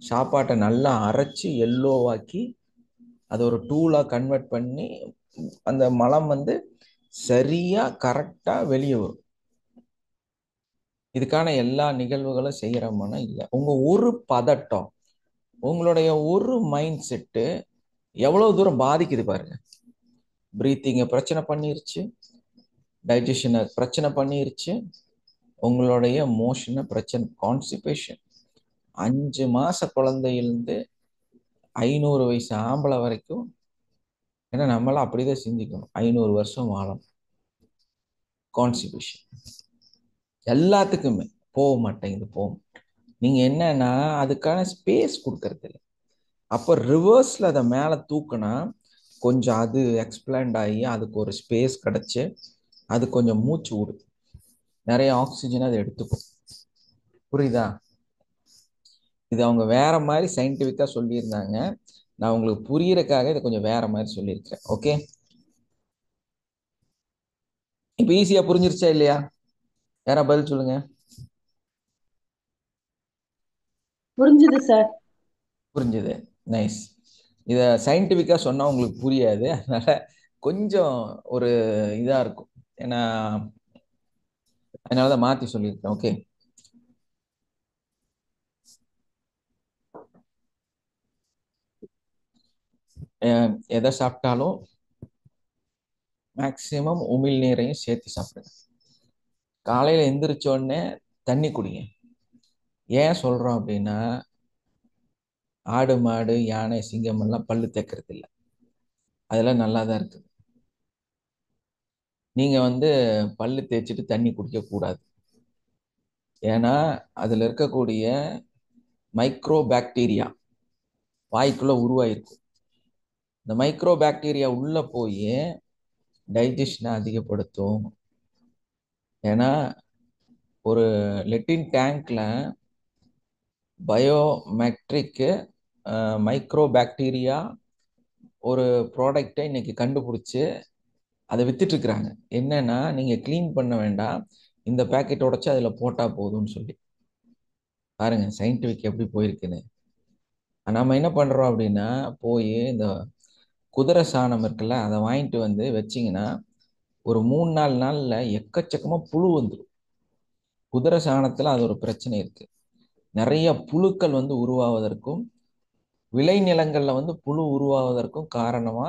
சாப்பாட்டை நல்லா அரைச்சி எல்லோவாக்கி அதை ஒரு டூலாக கன்வெர்ட் பண்ணி அந்த மலம் வந்து சரியாக கரெக்டாக வெளியே வரும். இதுக்கான எல்லா நிகழ்வுகளும் செய்கிறோம்னா இல்லை. உங்கள் ஒரு பதட்டம், உங்களுடைய ஒரு மைண்ட் செட்டு எவ்வளோ தூரம் பாதிக்குது பாருங்க. ப்ரீத்திங்கை பிரச்சனை பண்ணிருச்சு, டைஜஷனை பிரச்சனை பண்ணிருச்சு, உங்களுடைய மோஷனை பிரச்சனை, கான்ஸ்டிபேஷன். 5 மாச குழந்தையிலிருந்து 500 வயசு ஆம்பளை வரைக்கும், ஏன்னா நம்மளாம் அப்படிதான் சிந்திக்கணும், 500 வருஷம் வாழணும். கான்ஸ்டிபேஷன் எல்லாத்துக்குமே போக மாட்டேங்குது. நீங்க என்னன்னா அதுக்கான ஸ்பேஸ் கொடுக்கறது இல்லை. அப்போ ரிவர்ஸ்ல அதை மேலே தூக்குனா கொஞ்சம் அது எக்ஸ்பிளாண்ட் ஆகி அதுக்கு ஒரு ஸ்பேஸ் கிடைச்சு அது கொஞ்சம் மூச்சு விடுது, நிறைய ஆக்சிஜன் அதை எடுத்துக்கும். புரியுதா? இது அவங்க வேற மாதிரி சயின்டிஃபிக்கா சொல்லியிருந்தாங்க. நான் உங்களுக்கு புரியறதுக்காக இதை கொஞ்சம் வேற மாதிரி சொல்லியிருக்கேன். ஓகே, இப்போ ஈஸியா புரிஞ்சிருச்சா இல்லையா? யாரா பதில் சொல்லுங்க. புரிஞ்சுது சார். புரிஞ்சுது, நைஸ். இதை சயின்டிஃபிக்கா சொன்னா உங்களுக்கு புரியாது, அதனால கொஞ்சம் ஒரு இதா இருக்கும், ஏன்னா அதனாலதான் மாத்தி சொல்லியிருக்கேன். ஓகே, எதை சாப்பிட்டாலும் மேக்சிமம் உமிழ் நீரையும் சேர்த்து சாப்பிடுங்க. காலையில எந்திரிச்ச உடனே தண்ணி குடிங்க. ஏன் சொல்றோம் அப்படின்னா, ஆடு மாடு யானை சிங்கம் எல்லாம் பல்லு தேக்கிறது இல்லை, அதெல்லாம் நல்லா தான் இருக்குது. நீங்க வந்து பல்லு தேய்ச்சிட்டு தண்ணி குடிக்க கூடாது. ஏன்னா அதுல இருக்கக்கூடிய மைக்ரோ பாக்டீரியா வாய்க்குள்ள உருவாயிருக்கும். இந்த மைக்ரோ பாக்டீரியா உள்ள போய் டைஜஷனை அதிகப்படுத்தும். ஏன்னா ஒரு லெட்டின் டேங்க்ல பயோமெட்ரிக்கு மைக்ரோ பாக்டீரியா ஒரு ப்ராடக்டை இன்னைக்கு கண்டுபிடிச்சு அதை வித்துட்டு இருக்கிறாங்க. என்னன்னா, நீங்க கிளீன் பண்ண வேண்டாம், இந்த பேக்கெட் உடைச்சு அதுல போட்டா போதும்னு சொல்லி. பாருங்க சயின்டிஃபிக் எப்படி போயிருக்குன்னு. நம்ம என்ன பண்றோம் அப்படின்னா, போய் இந்த குதிரை சாணம் இருக்குல்ல, அதை வாங்கிட்டு வந்து வச்சிங்கன்னா ஒரு 3-4 நாள்ல எக்கச்சக்கமா புழு வந்துடும். குதிரை சாணத்துல அது ஒரு பிரச்சனை இருக்கு. நிறைய புழுக்கள் வந்து உருவாவதற்கும் விளைநிலங்கள்ல வந்து புழு உருவாவதற்கும் காரணமா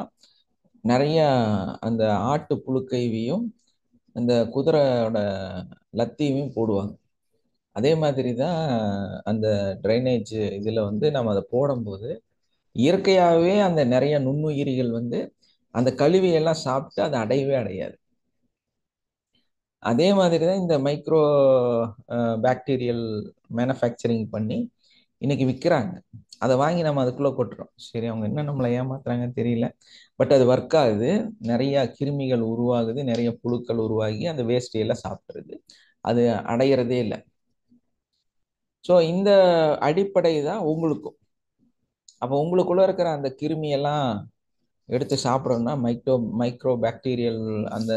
நிறைய அந்த ஆட்டு புழுக்கைவியும் அந்த குதிரையோட லத்தியும் போடுவாங்க. அதே மாதிரி தான் அந்த ட்ரைனேஜ் இதுல வந்து நம்ம அதை போடும்போது இயற்கையாகவே அந்த நிறைய நுண்ணுயிரிகள் வந்து அந்த கழிவையெல்லாம் சாப்பிட்டு அது அடையவே அடையாது. அதே மாதிரி தான் இந்த மைக்ரோ பாக்டீரியல் மேனுஃபேக்சரிங் பண்ணி இன்னைக்கு விற்கிறாங்க. அதை வாங்கி நம்ம அதுக்குள்ளே கொட்டுறோம். சரி, அவங்க என்ன நம்மளை ஏமாத்துறாங்கன்னு தெரியல, பட் அது ஒர்க் ஆகுது. நிறைய கிருமிகள் உருவாகுது, நிறைய புழுக்கள் உருவாகி அந்த வேஸ்டையெல்லாம் சாப்பிட்றது, அது அடையிறதே இல்லை. ஸோ இந்த அடிப்படை தான் உங்களுக்கும். அப்போ உங்களுக்குள்ள இருக்கிற அந்த கிருமியெல்லாம் எடுத்து சாப்பிட்றோம்னா மைக்ரோ பாக்டீரியல் அந்த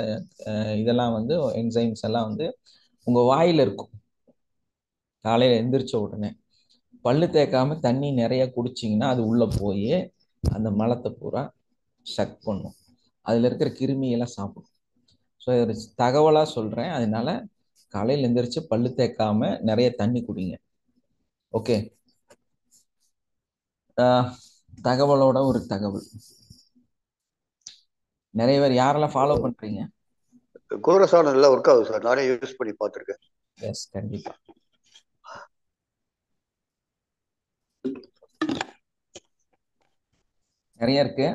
இதெல்லாம் வந்து என்சைம்ஸ் எல்லாம் வந்து உங்க வாயில இருக்கும். காலையில எந்திரிச்ச உடனே பல்லு தேய்க்காம தண்ணி நிறைய குடிச்சிங்கன்னா அது உள்ள போய் அந்த மலத்தை பூரா சக் பண்ணும், அதுல இருக்கிற கிருமியெல்லாம் சாப்பிடும். ஸோ இது தகவலா சொல்றேன். அதனால காலையில் எந்திரிச்சு பல்லு தேய்க்காம நிறைய தண்ணி குடிங்க. ஓகே, தகவலோட ஒரு தகவல். நிறைய பேர் யாரெல்லாம் ஃபாலோ பண்றீங்க? குதிரை சாணம் நல்லா ஒர்க் ஆகுது சார், நானே யூஸ் பண்ணி பார்த்துருக்கேன். எஸ், கண்டிப்பா. நிறைய இருக்கு.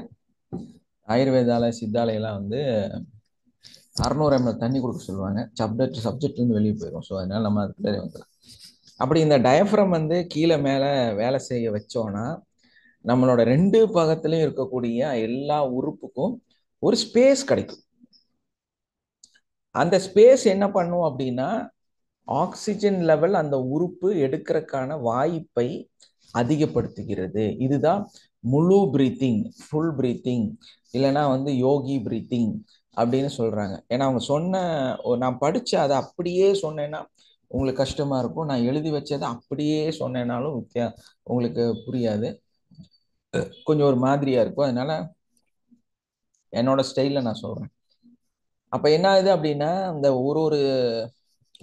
ஆயுர்வேதால சித்தாலையெல்லாம் வந்து 600 ml தண்ணி கொடுக்க சொல்லுவாங்க. சப்ஜெக்ட்லேருந்து வெளியே போயிடும். ஸோ அதனால நம்ம அதுக்குள்ளே வந்துடலாம். அப்படி இந்த டயஃப்ரம் வந்து கீழே மேலே வேலை செய்ய வச்சோன்னா நம்மளோட 2 பக்கத்துலையும் இருக்கக்கூடிய எல்லா உறுப்புக்கும் ஒரு ஸ்பேஸ் கிடைக்கும். அந்த ஸ்பேஸ் என்ன பண்ணும் அப்படின்னா, ஆக்சிஜன் லெவல் அந்த உறுப்பு எடுக்கிறதுக்கான வாய்ப்பை அதிகப்படுத்துகிறது. இதுதான் முழு பிரீத்திங், ஃபுல் பிரீத்திங், இல்லைன்னா வந்து யோகி பிரீத்திங் அப்படின்னு சொல்றாங்க. ஏன்னா அவங்க நான் படிச்ச அதை அப்படியே சொன்னேன்னா உங்களுக்கு கஷ்டமா இருக்கும். நான் எழுதி வச்சதை அப்படியே சொன்னேனாலும் உங்களுக்கு புரியாது, கொஞ்சம் ஒரு மாதிரியா இருக்கும். அதனால என்னோட ஸ்டைல்ல நான் சொல்றேன். அப்ப என்ன ஆகுது அப்படின்னா, அந்த ஒரு ஒரு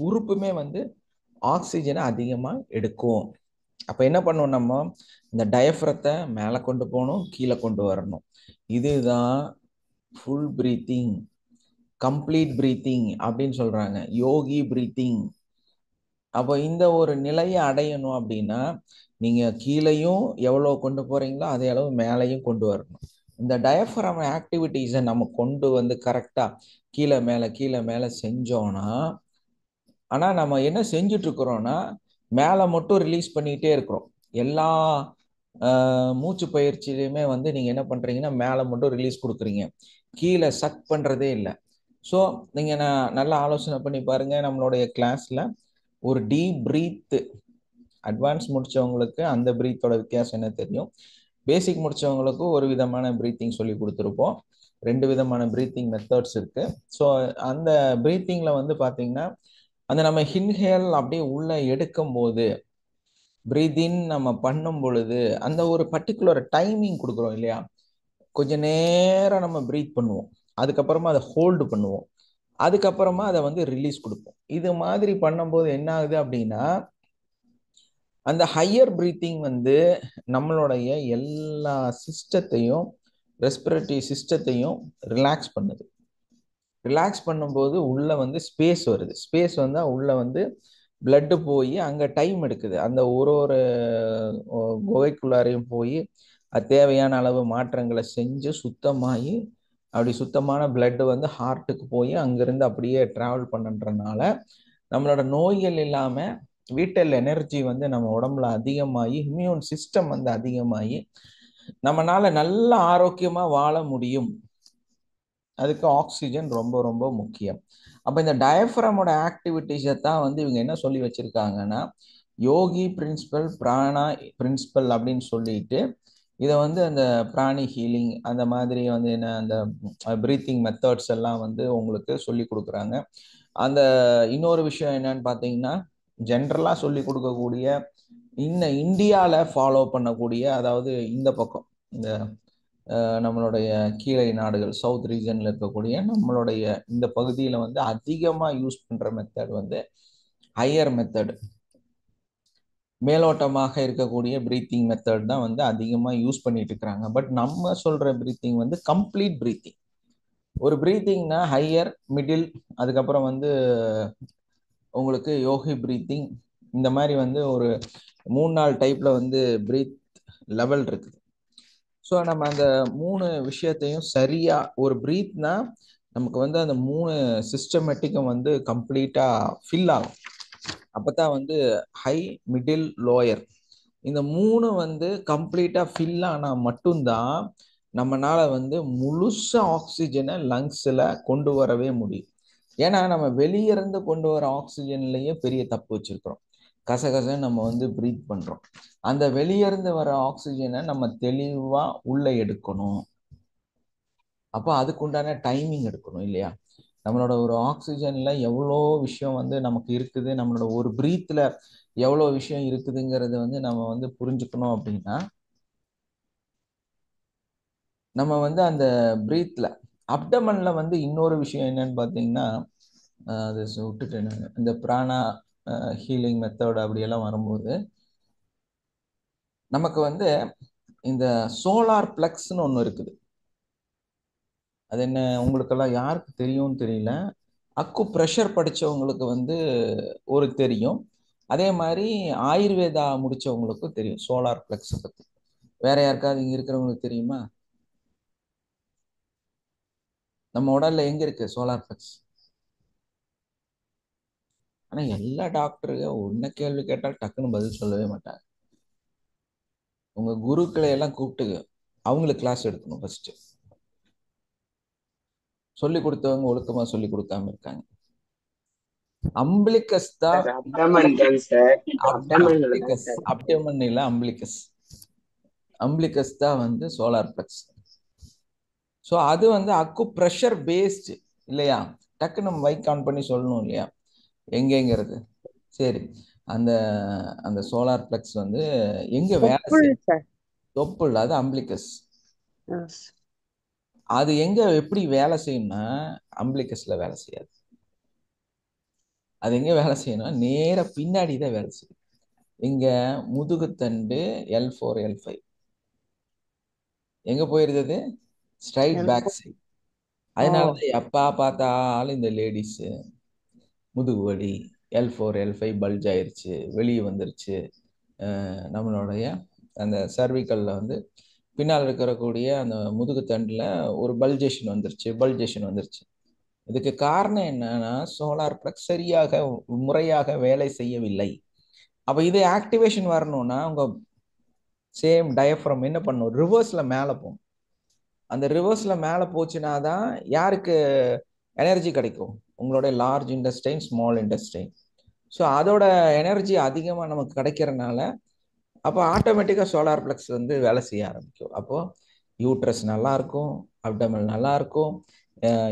உறுப்புமே வந்து ஆக்சிஜனை அதிகமா எடுக்கும். அப்ப என்ன பண்ணுவோம், நம்ம இந்த டயஃப்ரத்தை மேலே கொண்டு போகணும், கீழே கொண்டு வரணும். இதுதான் ஃபுல் பிரீத்திங், கம்ப்ளீட் பிரீத்திங் அப்படின்னு சொல்றாங்க, யோகி பிரீத்திங். அப்போ இந்த ஒரு நிலையை அடையணும் அப்படின்னா நீங்க கீழையும் எவ்வளவு கொண்டு போறீங்களோ அதே அளவு மேலையும் கொண்டு வரணும். இந்த டயஃப்ரம் ஆக்டிவிட்டிஸை நம்ம கொண்டு வந்து கரெக்டா கீழே மேலே செஞ்சோம்னா, ஆனா நம்ம என்ன செஞ்சுட்டு இருக்கிறோம்னா மேலே மட்டும் ரிலீஸ் பண்ணிட்டே இருக்கிறோம். எல்லா மூச்சு பயிற்சியிலுமே வந்து நீங்க என்ன பண்றீங்கன்னா மேலே மட்டும் ரிலீஸ் கொடுக்குறீங்க, கீழே சக் பண்றதே இல்லை. ஸோ நீங்க நல்லா ஆலோசனை பண்ணி பாருங்க. நம்மளுடைய கிளாஸ்ல ஒரு டீப் பிரீத், அட்வான்ஸ் முடிச்சவங்களுக்கு அந்த பிரீத்தோட வித்தியாசம் என்ன தெரியும், பேசிக் முடிச்சவங்களுக்கு ஒரு விதமான பிரீத்திங் சொல்லி கொடுத்துருப்போம். 2 விதமான பிரீத்திங் மெத்தட்ஸ் இருக்கு. ஸோ அந்த பிரீத்திங்ல வந்து பாத்தீங்கன்னா அந்த நம்ம இன்ஹேல் அப்படியே உள்ள எடுக்கும் போது, பிரீத் நம்ம பண்ணும் பொழுது அந்த ஒரு பர்டிகுலர் டைமிங் கொடுக்குறோம் இல்லையா, கொஞ்ச நேரம் நம்ம பிரீத் பண்ணுவோம், அதுக்கப்புறமா அதை ஹோல்டு பண்ணுவோம், அதுக்கப்புறமா அதை வந்து ரிலீஸ் கொடுப்போம். இது மாதிரி பண்ணும்போது என்ன ஆகுது அப்படின்னா அந்த ஹையர் பிரீத்திங் வந்து நம்மளுடைய எல்லா சிஸ்டத்தையும், ரெஸ்பிரேட்டரி சிஸ்டத்தையும் ரிலாக்ஸ் பண்ணுது. ரிலாக்ஸ் பண்ணும்போது உள்ள வந்து ஸ்பேஸ் வருது. ஸ்பேஸ் வந்தா உள்ள வந்து பிளட் போய் அங்க டைம் எடுக்குது. அந்த ஒரு ஒரு குகைக்குள்ளாரையும் போய் அது தேவையான அளவு மாற்றங்களை செஞ்சு சுத்தமாகி, அப்படி சுத்தமான பிளட் வந்து ஹார்ட்டுக்கு போய் அங்கிருந்து அப்படியே டிராவல் பண்ணுறதுனால நம்மளோட நோய்கள் இல்லாம வீட்டல் எனர்ஜி வந்து நம்ம உடம்புல அதிகமாகி, இம்யூன் சிஸ்டம் வந்து அதிகமாகி நம்மளால நல்ல ஆரோக்கியமா வாழ முடியும். அதுக்கு ஆக்சிஜன் ரொம்ப ரொம்ப முக்கியம். அப்ப இந்த டயஃப்ரமோட ஆக்டிவிட்டிஸை தான் வந்து இவங்க என்ன சொல்லி வச்சிருக்காங்கன்னா யோகி பிரின்சிபல், பிராணா பிரின்சிபல் அப்படின்னு சொல்லிட்டு இதை வந்து அந்த பிராணி ஹீலிங் அந்த மாதிரி வந்து என்ன அந்த பிரீத்திங் மெத்தட்ஸ் எல்லாம் வந்து உங்களுக்கு சொல்லி கொடுக்குறாங்க. அந்த இன்னொரு விஷயம் என்னன்னு பார்த்தீங்கன்னா, ஜென்ரலா சொல்லி கொடுக்கக்கூடிய இந்தியால ஃபாலோ பண்ணக்கூடிய, அதாவது இந்த பக்கம் இந்த நம்மளுடைய கீழே நாடுகள் சவுத் ரீஜன்ல இருக்கக்கூடிய நம்மளுடைய இந்த பகுதியில வந்து அதிகமா யூஸ் பண்ற மெத்தட் வந்து ஹையர் மெத்தட், மேலோட்டமாக இருக்கக்கூடிய பிரீத்திங் மெத்தட் தான் வந்து அதிகமா யூஸ் பண்ணிட்டு இருக்கிறாங்க. பட் நம்ம சொல்ற பிரீத்திங் வந்து கம்ப்ளீட் பிரீத்திங். ஒரு பிரீத்திங்னா ஹையர், மிடில், அதுக்கப்புறம் வந்து உங்களுக்கு யோகி பிரீத்திங், இந்த மாதிரி வந்து ஒரு 3-4 டைப்ல வந்து பிரீத் லெவல் இருக்குது. ஸோ நம்ம அந்த 3 விஷயத்தையும் சரியா, ஒரு பிரீத்னா நமக்கு வந்து அந்த 3 சிஸ்டமேட்டிக்கும் வந்து கம்ப்ளீட்டா ஃபில் ஆகும். அப்பதான் வந்து ஹை, மிடில், லோயர் இந்த 3 வந்து கம்ப்ளீட்டா ஃபில் ஆனா மட்டும்தான் நம்மளால வந்து முழுசா ஆக்சிஜனை லங்ஸ்ல கொண்டு வரவே முடியும். ஏன்னா நம்ம வெளியிருந்து கொண்டு வர ஆக்சிஜன்லயே பெரிய தப்பு வச்சிருக்கிறோம். கசகசன்னு நம்ம வந்து பிரீத் பண்றோம். அந்த வெளியிருந்து வர ஆக்சிஜனை நம்ம தெளிவா உள்ள எடுக்கணும். அப்போ அதுக்குண்டான டைமிங் எடுக்கணும் இல்லையா. நம்மளோட ஒரு ஆக்சிஜன்ல எவ்வளோ விஷயம் வந்து நமக்கு இருக்குது, நம்மளோட ஒரு பிரீத்ல எவ்வளோ விஷயம் இருக்குதுங்கிறது வந்து நம்ம வந்து புரிஞ்சுக்கணும். அப்படின்னா நம்ம வந்து அந்த பிரீத்ல அப்டமன்ல வந்து இன்னொரு விஷயம் என்னன்னு பார்த்தீங்கன்னா, அது விட்டுட்டேன் நான். இந்த பிராணா ஹீலிங் மெத்தட் அப்படியெல்லாம் வரும்போது நமக்கு வந்து இந்த சோலார் பிளக்ஸ்ன்னு ஒன்று இருக்குது. அது என்ன உங்களுக்கெல்லாம் யாருக்கு தெரியும்னு தெரியல. அக்கு ப்ரெஷர் படித்தவங்களுக்கு வந்து ஒரு தெரியும். அதே மாதிரி ஆயுர்வேதா முடித்தவங்களுக்கும் தெரியும் சோலார் பிளக்ஸை பற்றி. வேற யாருக்காவது இங்கே இருக்கிறவங்களுக்கு தெரியுமா? நம்ம உடல்ல எங்க இருக்கு சோலார் பிளக்ஸ்? ஆனா எல்லா டாக்டருங்க ஒன்ன கேள்வி கேட்டால் டக்குன்னு பதில் சொல்லவே மாட்டாங்க. உங்க குருக்களை எல்லாம் கூப்பிட்டு அவங்களுக்கு கிளாஸ் எடுக்கணும். ஃபர்ஸ்ட் சொல்லி கொடுத்தவங்க ஒழுக்கமா சொல்லி கொடுக்காம இருக்காங்க. அம்பிளிகஸ் தான். சார் அப்டமன் தாங்க சார். அப்டமன் தாங்க அம்பிளிகஸ், சார். அப்டமன் இல்ல, அம்பிளிகஸ். அம்பிளிகஸ் தான் வந்து சோலார் பிளக்ஸ். ஸோ அது வந்து அக்கு ப்ரெஷர் பேஸ்டு இல்லையா? டக்கு நம்ம மைக் ஆன் பண்ணி சொல்லணும் இல்லையா எங்கேங்கிறது. சரி, அந்த அந்த சோலார் பிளக்ஸ் வந்து எங்க வேலை செய்யும்? சார். தொப்புள், அது அம்பிளிகஸ். Yes. அது எங்க எப்படி வேலை செய்யும்னா அம்பிளிகஸ்ல வேலை செய்யாது. அது எங்க வேலை செய்யணும்? நேர பின்னாடி தான் வேலை செய்யும். இங்க முதுகுத்தண்டு L4 L5 எங்க போயிருந்தது? Straight back side. அதனாலதான் எப்பா பார்த்தாலும் இந்த லேடிஸ் முதுகு வலி, L4 L5 பல்ஜ் ஆயிருச்சு, வெளியே வந்துருச்சு. நம்மளுடைய அந்த சர்விக்கல்ல வந்து பின்னால் இருக்கக்கூடிய அந்த முதுகுத்தண்டில் ஒரு பல்ஜேஷன் வந்துருச்சு. இதுக்கு காரணம் என்னன்னா சோலார் பிளக்ஸ் சரியாக முறையாக வேலை செய்யவில்லை. அப்ப இது ஆக்டிவேஷன் வரணும்னா உங்க சேம் டயஃப்ரம் என்ன பண்ணும்? ரிவர்ஸ்ல மேலே போகும். அந்த ரிவர்ஸ்ல மேலே போச்சுன்னா தான் யாருக்கு எனர்ஜி கிடைக்கும்? உங்களுடைய large intestine, small intestine. So அதோட எனர்ஜி அதிகமாக நமக்கு கிடைக்கிறனால அப்போ ஆட்டோமேட்டிக்காக சோலார் பிளக்ஸ் வந்து வேலை செய்ய ஆரம்பிக்கும். அப்போ யூட்ரஸ் நல்லா இருக்கும், அப்டமல் நல்லா இருக்கும்,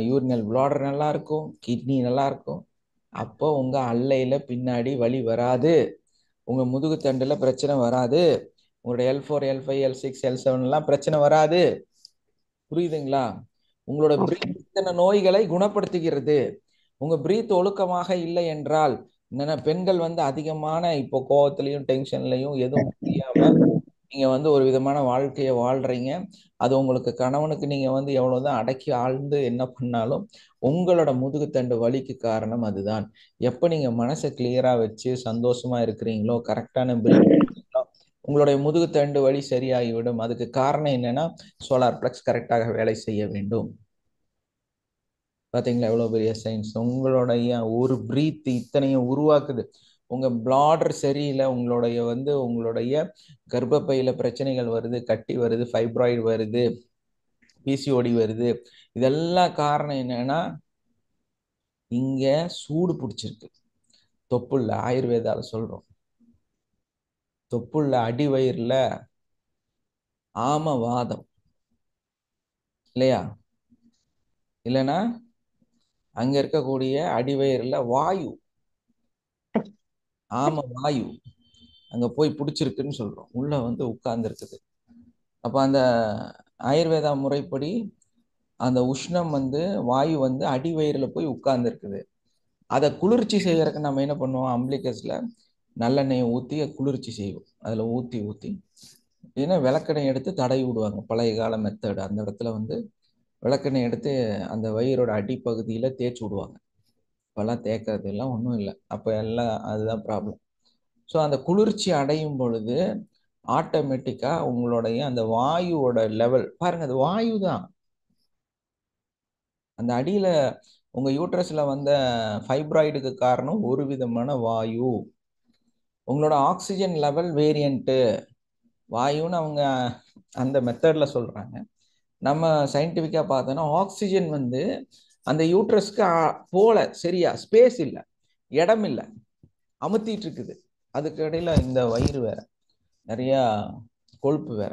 யூரினல் பிளாடர் நல்லா இருக்கும், கிட்னி நல்லா இருக்கும். அப்போ உங்க அல்லையில பின்னாடி வலி வராது, உங்க முதுகுத்தண்டுல பிரச்சனை வராது, உங்களோட L4 L5 L6 L7 எல்லாம் பிரச்சனை வராது. புரியுதுங்களா? உங்களோட பிரீத் இத்தனை நோய்களை குணப்படுத்துகிறது. உங்க பிரீத் ஒழுக்கமாக இல்லை என்றால் என்னன்னா பெண்கள் வந்து அதிகமான இப்போ கோவத்திலையும் டென்ஷன்லையும் எதுவும் புரியாம நீங்க வந்து ஒரு விதமான வாழ்க்கையை வாழ்றீங்க. அது உங்களுக்கு கணவனுக்கு நீங்க வந்து எவ்வளவுதான் அடக்கி ஆழ்ந்து என்ன பண்ணாலும் உங்களோட முதுகுத்தண்டு வலிக்கு காரணம் அதுதான். எப்ப நீங்க மனசை கிளியரா வச்சு சந்தோஷமா இருக்கிறீங்களோ, கரெக்டான பிரீத், உங்களுடைய முதுகுத்தண்டு வலி சரியாகிவிடும். அதுக்கு காரணம் என்னன்னா சோலார் பிளக்ஸ் கரெக்டாக வேலை செய்ய வேண்டும். பாத்தீங்களா எவ்வளவு பெரிய சயின்ஸ்? உங்களுடைய ஒரு பிரீத் இத்தனையும் உருவாக்குது. உங்க பிளாடர் சரியில்லை, உங்களுடைய கர்ப்பப்பையில பிரச்சனைகள் வருது, கட்டி வருது, ஃபைப்ராய்டு வருது, பிசிஓடி வருது. இதெல்லாம் காரணம் என்னன்னா இங்க சூடு பிடிச்சிருக்கு. தொப்புள்ள ஆயுர்வேதால சொல்றோம், தொப்புள்ள அடிவயிறுல ஆமவாதம் இல்லையா? இல்லைன்னா அங்க இருக்கக்கூடிய அடிவயிறுல வாயு, ஆம வாயு அங்க போய் பிடிச்சிருக்குன்னு சொல்றோம், உள்ள வந்து உட்கார்ந்து இருக்குது. அப்ப அந்த ஆயுர்வேதா முறைப்படி அந்த உஷ்ணம் வந்து வாயு வந்து அடிவயிறுல போய் உட்கார்ந்து இருக்குது. அதை குளிர்ச்சி செய்யறதுக்கு நம்ம என்ன பண்ணுவோம்? அம்பிளிகஸ்ல நல்லெண்ணெயை ஊற்றி குளிர்ச்சி செய்வோம். அதுல ஊற்றி ஏன்னா விளக்கெண்ணெய் எடுத்து தடவி விடுவாங்க, பழைய கால மெத்தட். அந்த இடத்துல வந்து விளக்கெண்ணெய் எடுத்து அந்த வயிறோட அடிப்பகுதியில தேய்ச்சி விடுவாங்க. இப்பெல்லாம் தேய்க்கிறது எல்லாம் ஒன்றும் இல்லை. அப்போ எல்லாம் அதுதான் ப்ராப்ளம். ஸோ அந்த குளிர்ச்சி அடையும் பொழுது ஆட்டோமேட்டிக்கா உங்களுடைய அந்த வாயுவோட லெவல் பாருங்க, அது வாயு தான். அந்த அடியில உங்க யூட்ரஸ்ல வந்த ஃபைப்ராய்டுக்கு காரணம் ஒரு விதமான வாயு. உங்களோட ஆக்சிஜன் லெவல் வேரியன்ட்டு வாயுன்னு அவங்க அந்த மெத்தட்ல சொல்றாங்க. நம்ம சயின்டிஃபிக்கா பார்த்தோன்னா ஆக்சிஜன் வந்து அந்த யூட்ரஸ்க்கு போல சரியா ஸ்பேஸ் இல்லை, இடம் இல்லை, அமுத்திட்டு இருக்குது. அதுக்கு இடையில இந்த வயிறு வேற, நிறைய கொழுப்பு வேற,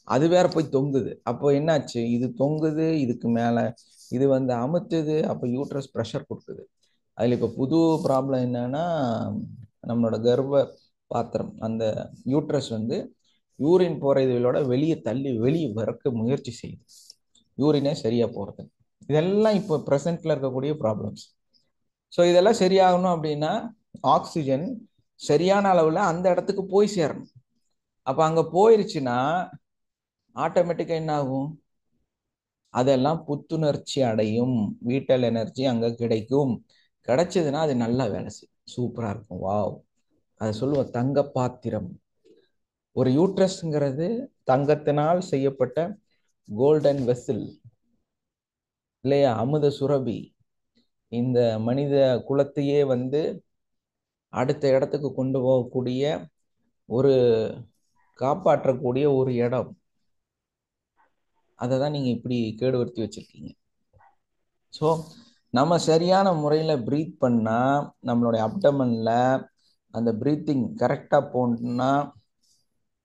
அது வேற போய் தொங்குது. அப்போ என்னாச்சு? இது தொங்குது, இதுக்கு மேல இது வந்து அமுத்துது, அப்போ யூட்ரஸ் ப்ரெஷர் கொடுக்குது. அதுல இப்போ புது ப்ராப்ளம் என்னன்னா நம்மளோட கர்ப்ப பாத்திரம், அந்த யூட்ரஸ் வந்து யூரின் போறதோட வெளியே வரக்க முயற்சி செய்யுது, யூரினே சரியா போறது. இதெல்லாம் இப்போ ப்ரெசென்ட்ல இருக்கக்கூடிய ப்ராப்ளம்ஸ். ஸோ இதெல்லாம் சரியாகணும் அப்படின்னா ஆக்சிஜன் சரியான அளவுல அந்த இடத்துக்கு போய் சேரணும். அப்ப அங்க போயிருச்சுன்னா ஆட்டோமேட்டிக்கா என்ன ஆகும்? அதெல்லாம் புத்துணர்ச்சி அடையும், வீட்டல் எனர்ஜி அங்க கிடைக்கும். கிடைச்சதுன்னா அது நல்லா வேலை செய்யும், சூப்பரா இருக்கும். வாவ்! அதை சொல்லுவோம் தங்க பாத்திரம். ஒரு யூட்ரஸ்ங்கிறது தங்கத்தினால் செய்யப்பட்ட கோல்டன் வெசில் இல்லையா? அமுத சுரபி. இந்த மனித குலத்தையே வந்து அடுத்த இடத்துக்கு கொண்டு போகக்கூடிய ஒரு காப்பாற்றக்கூடிய ஒரு இடம். அதை தான் நீங்க இப்படி கேடுவர்த்தி வச்சிருக்கீங்க. ஸோ நம்ம சரியான முறையில் ப்ரீத் பண்ணால் நம்மளுடைய அப்டமனில் அந்த ப்ரீத்திங் கரெக்டாக போனா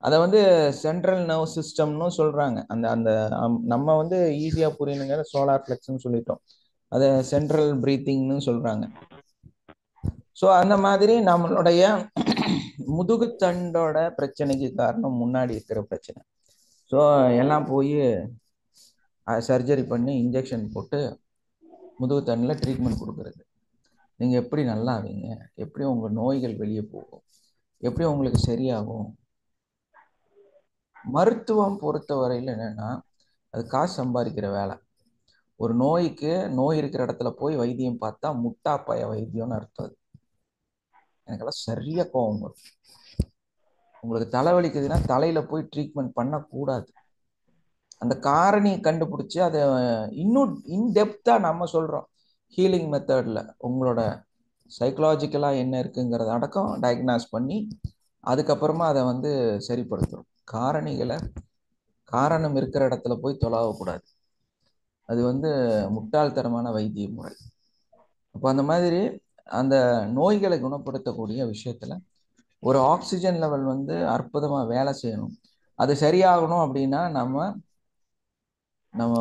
அதை வந்து சென்ட்ரல் நர்வ் சிஸ்டம்னு சொல்கிறாங்க. அந்த அந்த நம்ம வந்து ஈஸியாக புரியணுங்கிற சோலார் ஃப்ளெக்ஸ்ன்னு சொல்லிட்டோம். அதை சென்ட்ரல் ப்ரீத்திங்னு சொல்கிறாங்க. ஸோ அந்த மாதிரி நம்மளுடைய முதுகுத்தண்டோட பிரச்சனைக்கு காரணம் முன்னாடி இருக்கிற பிரச்சனை. ஸோ எல்லாம் போய் சர்ஜரி பண்ணி இன்ஜெக்ஷன் போட்டு முதுகுத்தண்டில் ட்ரீட்மெண்ட் கொடுக்குறது. நீங்கள் எப்படி நல்லா ஆவீங்க? எப்படி உங்கள் நோய்கள் வெளியே போகும்? எப்படி உங்களுக்கு சரியாகும்? மருத்துவம் பொறுத்த வரையில் என்னென்னா அது காசு சம்பாதிக்கிற வேலை. ஒரு நோய்க்கு நோய் இருக்கிற இடத்துல போய் வைத்தியம் பார்த்தா முட்டாப்பய வைத்தியம்னு அர்த்தம். எனக்கெல்லாம் சரியாக கோவம் வரும். உங்களுக்கு தலைவலிக்குதுன்னா தலையில் போய் ட்ரீட்மெண்ட் பண்ணக்கூடாது. அந்த காரணியை கண்டுபிடிச்சி அதை இன்னும் இன்டெப்த்தாக நம்ம சொல்கிறோம். ஹீலிங் மெத்தடில் உங்களோட சைக்கலாஜிக்கலாக என்ன இருக்குங்கிறத அடக்கம் டயக்னாஸ் பண்ணி அதுக்கப்புறமா அதை வந்து சரிப்படுத்துகிறோம். காரணிகளை காரணம் இருக்கிற இடத்துல போய் தொலாவக்கூடாது. அது வந்து முட்டாள்தனமான வைத்திய முறை. அப்போ அந்த மாதிரி அந்த நோய்களை குணப்படுத்தக்கூடிய விஷயத்தில் ஒரு ஆக்சிஜன் லெவல் வந்து அற்புதமாக வேலை செய்யணும். அது சரியாகணும் அப்படின்னா நம்ம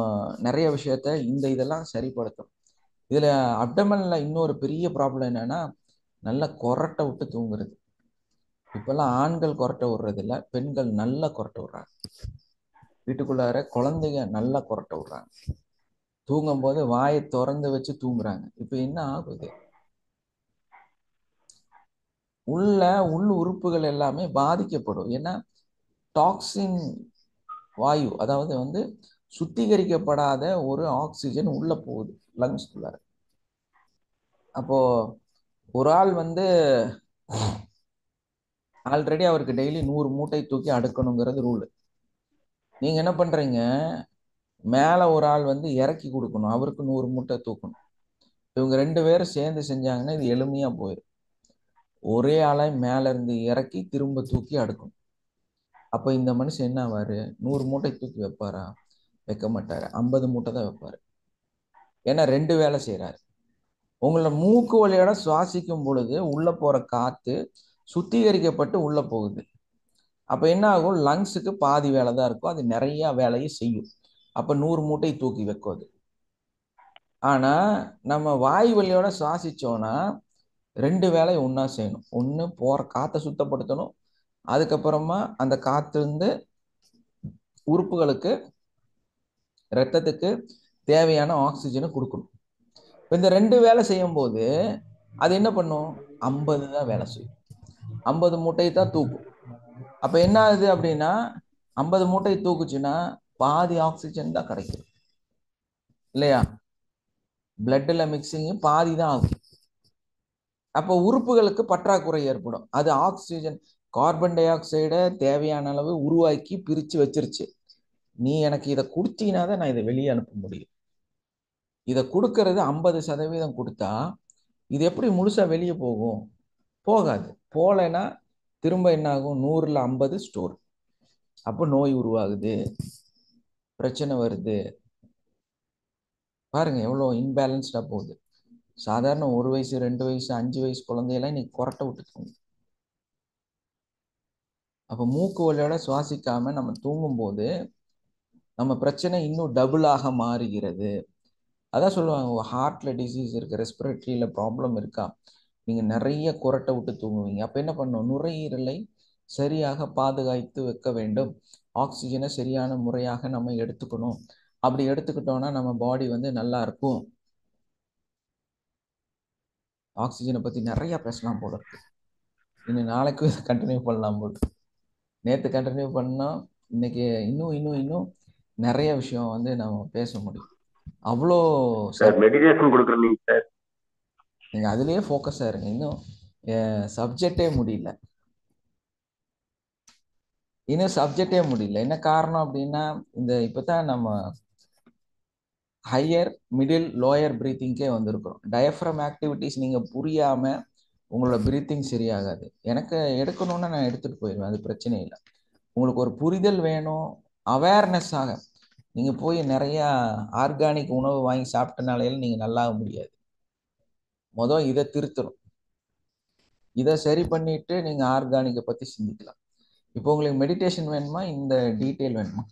நிறைய விஷயத்த இதெல்லாம் சரிப்படுத்தும். இதில் அப்டமனில் இன்னொரு பெரிய ப்ராப்ளம் என்னென்னா நல்லா கொரட்டை விட்டு தூங்குறது. இப்போல்லாம் ஆண்கள் கொரட்டை விடுறது இல்லை, பெண்கள் நல்லா கொரட்டை விடுறாங்க. வீட்டுக்குள்ளார குழந்தைங்க நல்லா கொரட்டை விடுறாங்க. தூங்கும்போது வாயை திறந்து வச்சு தூங்குறாங்க. இப்போ என்ன ஆகுது? உள் உறுப்புகள் எல்லாமே பாதிக்கப்படும். ஏன்னா டாக்ஸின் வாயு, அதாவது வந்து சுத்திகரிக்கப்படாத ஒரு ஆக்சிஜன் உள்ள போகுது லங்ஸ்குள்ளார. அப்போ ஒரு ஆள் வந்து ஆல்ரெடி அவருக்கு டெய்லி 100 மூட்டை தூக்கி அடுக்கணுங்கிறது ரூல். நீங்க என்ன பண்றீங்க? மேல ஒரு ஆள் வந்து இறக்கி கொடுக்கணும், அவருக்கு 100 மூட்டை தூக்கணும். இவங்க 2 பேரும் சேர்ந்து செஞ்சாங்கன்னா இது எளிமையா போயிடும். ஒரே ஆளை மேல இருந்து இறக்கி திரும்ப தூக்கி அடுக்கணும். அப்ப இந்த மனுஷன் என்ன ஆவாரு? 100 மூட்டை தூக்கி வைப்பாரா? வைக்க மாட்டாரு. 50 மூட்டை தான் வைப்பாரு. ஏன்னா 2 வேலை செய்யறாரு. உங்களோட மூக்கு வழியோட சுவாசிக்கும் பொழுது உள்ள போற காத்து சுத்திகரிக்கப்பட்டு உள்ள போகுது. அப்ப என்ன ஆகும்? லங்ஸுக்கு பாதி வேலை தான் இருக்கும், அது நிறைய வேலையை செய்யும். அப்ப 100 மூட்டை தூக்கி வைக்காது. ஆனா நம்ம வாய் வழியோட சுவாசிச்சோம்னா 2 வேலையை ஒன்னா செய்யணும். ஒன்று போற காற்றை சுத்தப்படுத்தணும், அதுக்கப்புறமா அந்த காற்று இருந்து உறுப்புகளுக்கு ரத்தத்துக்கு தேவையான ஆக்சிஜனை கொடுக்கணும். இப்போ இந்த 2 வேலை செய்யும் போது அது என்ன பண்ணும்? 50 தான் வேலை செய்யும், 50 மூட்டை தான் தூக்கும். அப்ப என்ன ஆகுது அப்படின்னா 50 மூட்டை தூக்குச்சுன்னா பாதி ஆக்சிஜன் தான் கிடைக்கும் இல்லையா? பிளட்ல மிக்சிங் பாதி தான் ஆகும். அப்போ உறுப்புகளுக்கு பற்றாக்குறை ஏற்படும். அது ஆக்சிஜன் கார்பன் டை ஆக்சைடை தேவையான அளவு உருவாக்கி பிரித்து வச்சிருச்சு. நீ எனக்கு இதை கொடுத்தீங்கன்னா தான் நான் இதை வெளியே அனுப்ப முடியும். இதை கொடுக்கறது 50% கொடுத்தா இது எப்படி முழுசா வெளியே போகும்? போகாது. போகலைன்னா திரும்ப என்ன ஆகும்? 100ல் 50 ஸ்டோர். அப்போ நோய் உருவாகுது, பிரச்சனை வருது. பாருங்க எவ்வளோ இன்பேலன்ஸ்டா போகுது. சாதாரண 1 வயசு 2 வயசு 5 வயசு குழந்தையெல்லாம் இன்னைக்கு கொரட்டை விட்டுக்கோங்க. அப்போ மூக்கு வழியோட சுவாசிக்காம நம்ம தூங்கும்போது நம்ம பிரச்சனை இன்னும் டபுளாக மாறுகிறது. அதான் சொல்லுவாங்க, ஹார்ட்ல டிசீஸ் இருக்கு, ரெஸ்பிரேட்டரியில ப்ராப்ளம் இருக்கா, நீங்க நிறைய கொரட்டை விட்டு தூங்குவீங்க. அப்ப என்ன பண்ணணும்? நுரையீரலை சரியாக பாதுகாத்து வைக்க வேண்டும். ஆக்சிஜனை சரியான முறையாக நம்ம எடுத்துக்கணும். அப்படி எடுத்துக்கிட்டோம்னா நம்ம பாடி வந்து நல்லா இருக்கும். ஆக்சிஜனை பத்தி நிறைய பேசலாம் போல இருக்கு. இன்னும் நாளைக்கு கண்டினியூ பண்ணலாம் போல. நேற்று கண்டினியூ பண்ணோம், இன்னைக்கு இன்னும் நிறைய விஷயம் வந்து நம்ம பேச முடியும். அவ்வளோ மெடிடேஷன் கொடுக்குறீங்க சார். நீங்க அதுலயே ஃபோக்கஸா இருங்க. இன்னும் சப்ஜெக்டே முடியல. என்ன காரணம் அப்படின்னா இப்பதான் நம்ம ஹையர் மிடில் லோயர் பிரீத்திங்கே வந்திருக்கிறோம். டயஃப்ரம் ஆக்டிவிட்டிஸ் நீங்க புரியாம உங்களோட பிரீத்திங் சரியாகாது. எனக்கு எடுக்கணும்னா நான் எடுத்துட்டு போயிடுவேன், அது பிரச்சனை இல்லை. உங்களுக்கு ஒரு புரிதல் வேணும், அவேர்னஸ் ஆக. நீங்க போய் நிறைய ஆர்கானிக் உணவு வாங்கி சாப்பிட்டனால நீங்க நல்லாக முடியாது. இதை திருத்தணும். இதை சரி பண்ணிட்டு நீங்க ஆர்கானிக்கை பத்தி சிந்திக்கலாம். இப்போ உங்களுக்கு மெடிடேஷன் வேணுமா, இந்த டீட்டெயில் வேணுமா?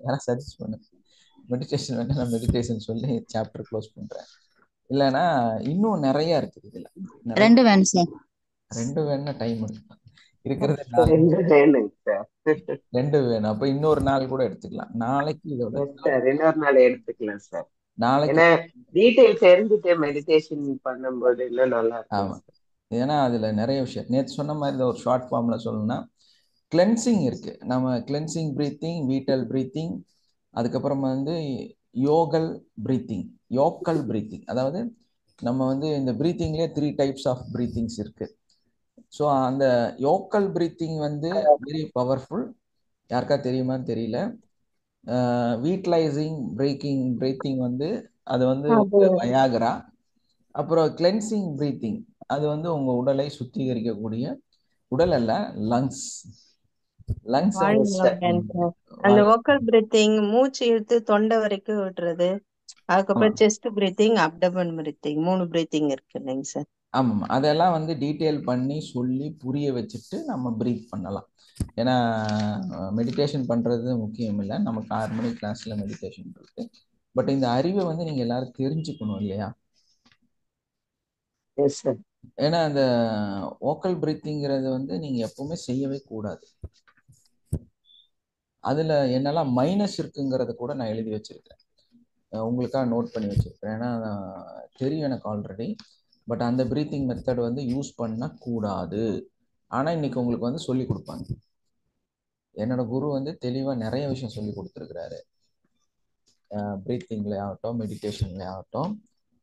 யாரும் சஜஸ்ட் பண்ணுங்க. மெடிடேஷன் வேணா நான் மெடிடேஷன் சொல்லி சாப்டர் க்ளோஸ் பண்றேன். இல்லைன்னா இன்னும் நிறைய இருக்குது இதுல. ரெண்டு வேணும் சார். ரெண்டு வேணும்னா டைம் எடுக்கலாம். இருக்கிறது 4. ரெண்டு வேணுங்க சார். ரெண்டு வேணும். அப்ப இன்னொரு நாள் கூட எடுத்துக்கலாம். நாளைக்கு இதோட சார் இன்னொரு நாள் எடுத்துக்கலாம் சார். நாளைக்கு ஏன்னா டீடைல் தெரிஞ்சுட்டு மெடிடேஷன் பண்ணும்போது இன்னும் நல்லா ஆமா. இருக்கும். ஏன்னா அதுல நிறைய விஷயம் நேற்று சொன்ன மாதிரி ஒரு ஷார்ட் ஃபார்ம்ல சொல்லணும்னா கிளென்சிங் இருக்கு. நம்ம கிளென்சிங் பிரீத்திங், வீட்டல் பிரீத்திங், அதுக்கப்புறமா வந்து யோக்கல் பிரீத்திங். அதாவது நம்ம வந்து இந்த பிரீத்திங்லேயே 3 டைப்ஸ் ஆஃப் பிரீத்திங்ஸ் இருக்கு. ஸோ அந்த யோக்கல் பிரீத்திங் வந்து வெரி பவர்ஃபுல். யாருக்கா தெரியுமான்னு தெரியல. வீட்லைசிங் பிரீத்திங் வந்து அது வந்து வயாகரா. அப்புறம் கிளென்சிங் பிரீத்திங் அது வந்து உங்க உடலை சுத்திகரிக்கக்கூடிய, உடல் அல்ல லங்ஸ். அந்த வோக்கல் பிரீத்திங் மூச்சு இழுத்து தொண்டை வரைக்கும் விடுறது, அதுக்கப்புறம் chest breathing, abdomen breathing, 3 breathing இருக்கு இல்லைங்க சார்? ஆமாம், அதெல்லாம் வந்து டீட்டெயில் பண்ணி சொல்லி புரிய வச்சுட்டு நம்ம பிரீத் பண்ணலாம். ஏன்னா மெடிடேஷன் பண்றது முக்கியம் இல்லை, நமக்கு 6 மணி கிளாஸ்ல மெடிடேஷன் இருக்கு. பட் இந்த அறிவை வந்து நீங்க எல்லாரும் தெரிஞ்சுக்கணும் இல்லையா? ஏன்னா அந்த வோக்கல் பிரீத்திங்கிறது வந்து நீங்க எப்பவுமே செய்யவே கூடாது. அதுல என்னெல்லாம் மைனஸ் இருக்குங்கிறத கூட நான் எழுதி வச்சிருக்கேன், உங்களுக்காக நோட் பண்ணி வச்சிருக்கேன். ஏன்னா தெரியும் எனக்கு ஆல்ரெடி. பட் அந்த பிரீத்திங் மெத்தட் வந்து யூஸ் பண்ணக்கூடாது. ஆனால் இன்னைக்கு உங்களுக்கு வந்து சொல்லி கொடுப்பாங்க. என்னோட குரு வந்து தெளிவாக நிறைய விஷயம் சொல்லி கொடுத்துருக்கிறாரு. பிரீத்திங்ல ஆகட்டும், மெடிடேஷன்ல ஆகட்டும்.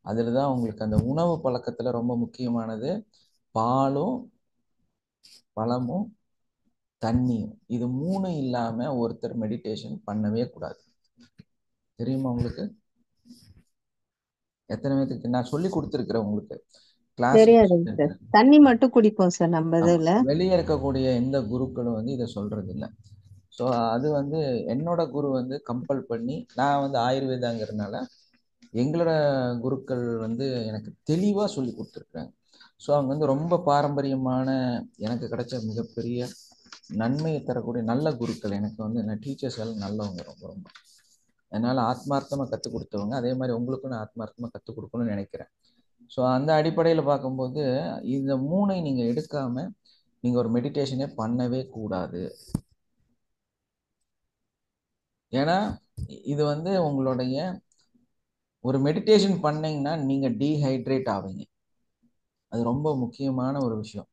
அதில் தான் உங்களுக்கு அந்த உணவு பழக்கத்தில் ரொம்ப முக்கியமானது பாலும் பழமும் தண்ணியும். இது 3 இல்லாமல் ஒருத்தர் மெடிடேஷன் பண்ணவே கூடாது. தெரியுமா உங்களுக்கு? எத்தனை பேருக்கு நான் சொல்லி கொடுத்துருக்கிறேன் உங்களுக்கு கிளாஸ்? தண்ணி மட்டும் குடிப்போம் சார் நம்ம இதுல. வெளியே இருக்கக்கூடிய எந்த குருக்களும் வந்து இதை சொல்றது இல்லை. ஸோ அது வந்து என்னோட குரு வந்து கம்பல் பண்ணி, நான் வந்து ஆயுர்வேதாங்கிறதுனால எங்களோட குருக்கள் வந்து எனக்கு தெளிவாக சொல்லி கொடுத்துருக்குறாங்க. ஸோ அவங்க வந்து ரொம்ப பாரம்பரியமான, எனக்கு கிடைச்ச மிகப்பெரிய நன்மையை தரக்கூடிய நல்ல குருக்கள். எனக்கு வந்து என்ன டீச்சர்ஸ் எல்லாம் நல்லவங்க, ரொம்ப ரொம்ப. அதனால ஆத்மார்த்தமாக கற்றுக் கொடுத்தவங்க. அதே மாதிரி உங்களுக்கும் நான் ஆத்மார்த்தமாக கற்றுக் கொடுக்கணும்னு நினைக்கிறேன். ஸோ அந்த அடிப்படையில் பார்க்கும்போது இந்த 3 நீங்கள் எடுக்காம நீங்கள் ஒரு மெடிடேஷனே பண்ணவே கூடாது. ஏன்னா இது வந்து உங்களுடைய ஒரு மெடிடேஷன் பண்ணீங்கன்னா நீங்கள் டீஹைட்ரேட் ஆவீங்க. அது ரொம்ப முக்கியமான ஒரு விஷயம்.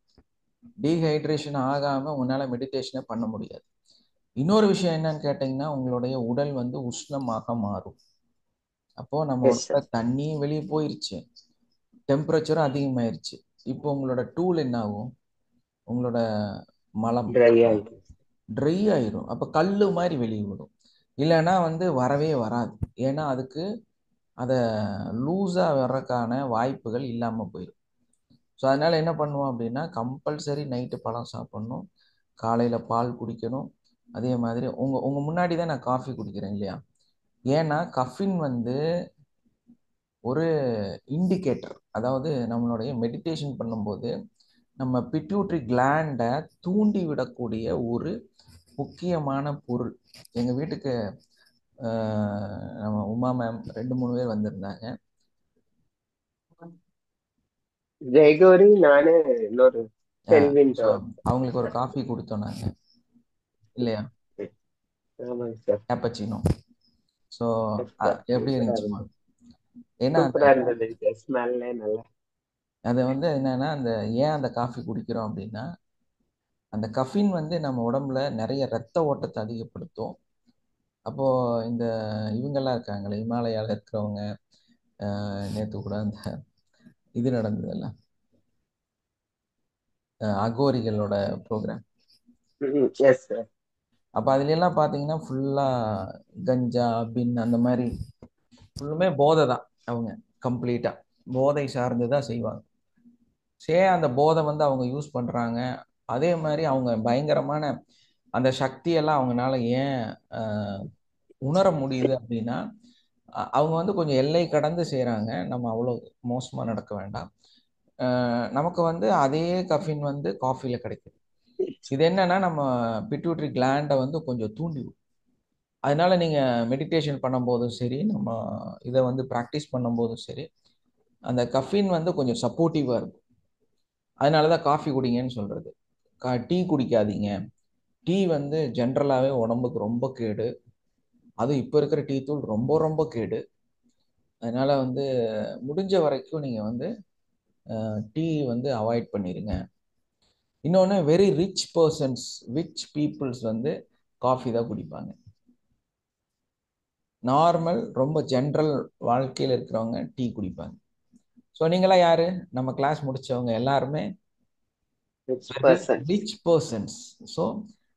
டீஹைட்ரேஷன் ஆகாமல் உங்களால் மெடிடேஷனே பண்ண முடியாது. இன்னொரு விஷயம் என்னன்னு கேட்டிங்கன்னா, உங்களுடைய உடல் வந்து உஷ்ணமாக மாறும். அப்போது நம்ம உடம்புல தண்ணியும் வெளியே போயிருச்சு, டெம்பரேச்சரும் அதிகமாயிருச்சு. இப்போ உங்களோட டூல் என்ன ஆகும்? உங்களோட மலம் ட்ரை ஆயிரும். அப்போ கல் மாதிரி வெளியே விடும். இல்லைன்னா வந்து வரவே வராது. ஏன்னா அதுக்கு அதை லூஸாக வர்றதுக்கான வாய்ப்புகள் இல்லாமல் போயிடும். ஸோ அதனால் என்ன பண்ணுவோம் அப்படின்னா, கம்பல்சரி நைட்டு பழம் சாப்பிட்ணும், காலையில் பால் குடிக்கணும். அதே மாதிரி உங்கள் முன்னாடி தான் நான் காஃபி குடிக்கிறேன் இல்லையா? ஏன்னா கஃபின் வந்து ஒரு இண்டிகேட்டர். அதாவது நம்மளுடைய மெடிடேஷன் பண்ணும்போது நம்ம பிட்யூட்ரி கிளாண்டை தூண்டி விடக்கூடிய ஒரு முக்கியமான பொருள். எங்கள் வீட்டுக்கு நம்ம உமா மேம் 2-3 பேர் வந்திருந்தாங்க. ஜெயகௌரி, நானு, இன்னொரு அவங்களுக்கு ஒரு காஃபி கொடுத்தோம் நாங்க இல்லையா? கேப்பச்சினோ. ஸோ எப்படி இருந்துச்சுமா? ஏன்னா அது வந்து என்னன்னா, ஏன் அந்த காஃபி குடிக்கிறோம் அப்படின்னா, அந்த கஃபின் வந்து நம்ம உடம்புல நிறைய ரத்த ஓட்டத்தை அதிகப்படுத்தும். அப்போ இந்த இவங்கெல்லாம் இருக்காங்களே, இமாலயாவில் இருக்கிறவங்க, நேற்று கூட அந்த இது நடந்ததுல்ல, அகோரிகளோட ப்ரோக்ராம். அப்போ அதுல எல்லாம் பார்த்தீங்கன்னா ஃபுல்லாக கஞ்சா பின் அந்த மாதிரி ஃபுல்லுமே போதை தான். அவங்க கம்ப்ளீட்டாக போதை சார்ந்து தான் செய்வாங்க. அந்த போதை வந்து அவங்க யூஸ் பண்ணுறாங்க. அதே மாதிரி அவங்க பயங்கரமான அந்த சக்தியெல்லாம் அவங்கனால ஏன் உணர முடியுது அப்படின்னா அவங்க வந்து கொஞ்சம் எல்லை கடந்து செய்கிறாங்க. நம்ம அவ்வளோ மோசமாக நடக்க வேண்டாம். நமக்கு வந்து அதே கஃபின் வந்து காஃபியில் கிடைக்குது. இது என்னன்னா நம்ம பிட்யூட்டரி கிளாண்டை வந்து கொஞ்சம் தூண்டிவிடும். அதனால நீங்கள் மெடிடேஷன் பண்ணும்போதும் சரி, நம்ம இதை வந்து ப்ராக்டிஸ் பண்ணும்போதும் சரி, அந்த கஃபின் வந்து கொஞ்சம் சப்போர்ட்டிவாக இருக்கும். அதனால தான் காஃபி குடிங்கன்னு சொல்கிறது. டீ குடிக்காதீங்க. டீ வந்து ஜென்ரலாகவே உடம்புக்கு ரொம்ப கேடு. அதுவும் இப்போ இருக்கிற டீ தூள் ரொம்ப ரொம்ப கேடு. அதனால் வந்து முடிஞ்ச வரைக்கும் நீங்கள் வந்து டீ வந்து அவாய்ட் பண்ணிடுங்க. இன்னொன்று, very rich persons, rich peoples வந்து காஃபி தான் குடிப்பாங்க. நார்மல் ரொம்ப ஜென்ரல் வாழ்க்கையில் இருக்கிறவங்க டீ குடிப்பாங்க. ஸோ நீங்களாம் யார்? நம்ம கிளாஸ் முடித்தவங்க எல்லாருமே ரிச் பர்சன்ஸ். ஸோ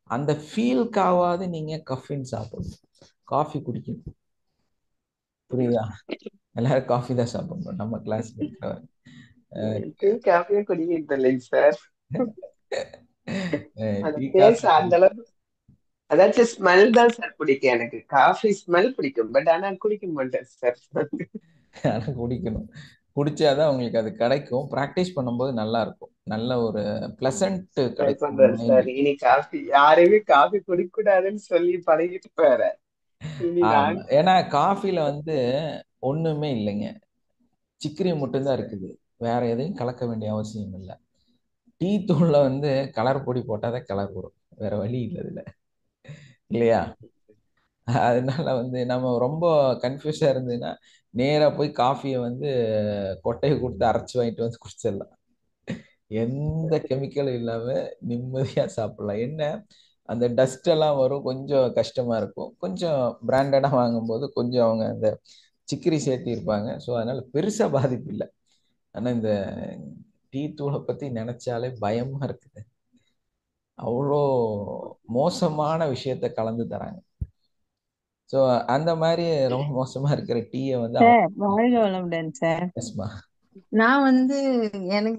அந்த ஃபீல்காவது நீங்கள் கஃபின் சாப்பிடணும், காஃபி குடிக்கணும். புரியுதா? எல்லாரும் காஃபி தான் சாப்பிடணும் நம்ம கிளாஸ்ல இருக்கிறவங்க. காஃபியே குடிக்கிறது இல்லைங்க சார். டீ டேஸ்ட் காஃபி அந்த அளவுக்கு அதாச்சும் ஸ்மெல் தான் சார் பிடிக்கும். எனக்கு காஃபி ஸ்மெல் பிடிக்கும், பட் ஆனா குடிக்க மாட்டேன் சார். ஆனால் குடிக்கணும். குடிச்சாதான் உங்களுக்கு அது கிடைக்கும். ப்ராக்டிஸ் பண்ணும்போது நல்லா இருக்கும். நல்ல ஒரு பிளசன்ட் ட்ரை கிடைக்கும் பண்றேன் சார். மைண்டுக்கு. இனி காஃபி யாரையுமே காஃபி குடிக்க கூடாதுன்னு சொல்லி பழகிட்டு போற. இனி ஆமா, நான் ஏன்னா காஃபில வந்து ஒண்ணுமே இல்லைங்க, சிக்கரி மட்டும்தான் இருக்குது. வேற எதையும் கலக்க வேண்டிய அவசியம் இல்லை. டீ தூள்ல வந்து கலர் பொடி போட்டாதான் கலர் வரும், வேற வழி இல்லை இதுல, இல்லையா? அதனால வந்து நம்ம ரொம்ப கன்ஃபியூஸா இருந்ததுன்னா நேரா போய் காஃபியை வந்து கொட்டையை கொடுத்து அரைச்சி வாங்கிட்டு வந்து குடிச்சிடலாம். எந்த கெமிக்கலும் இல்லாம நிம்மதியா சாப்பிடலாம். என்ன, அந்த டஸ்ட் எல்லாம் வரும், கொஞ்சம் கஷ்டமா இருக்கும். கொஞ்சம் பிராண்டடா வாங்கும்போது கொஞ்சம் அவங்க அந்த சிக்கரி சேர்த்து இருப்பாங்க. ஸோ அதனால பெருசா பாதிப்பு இல்லை. ஆனா இந்த டீ தூளை பத்தி நினைச்சாலே பயமா இருக்குது. அவ்வளோ மோசமான விஷயத்த கலந்து தராங்க. ஸோ அந்த மாதிரி ரொம்ப மோசமா இருக்கிற டீயை வந்து சார் வாழ்க வளமுடன் சார். எஸ்மா. நான் வந்து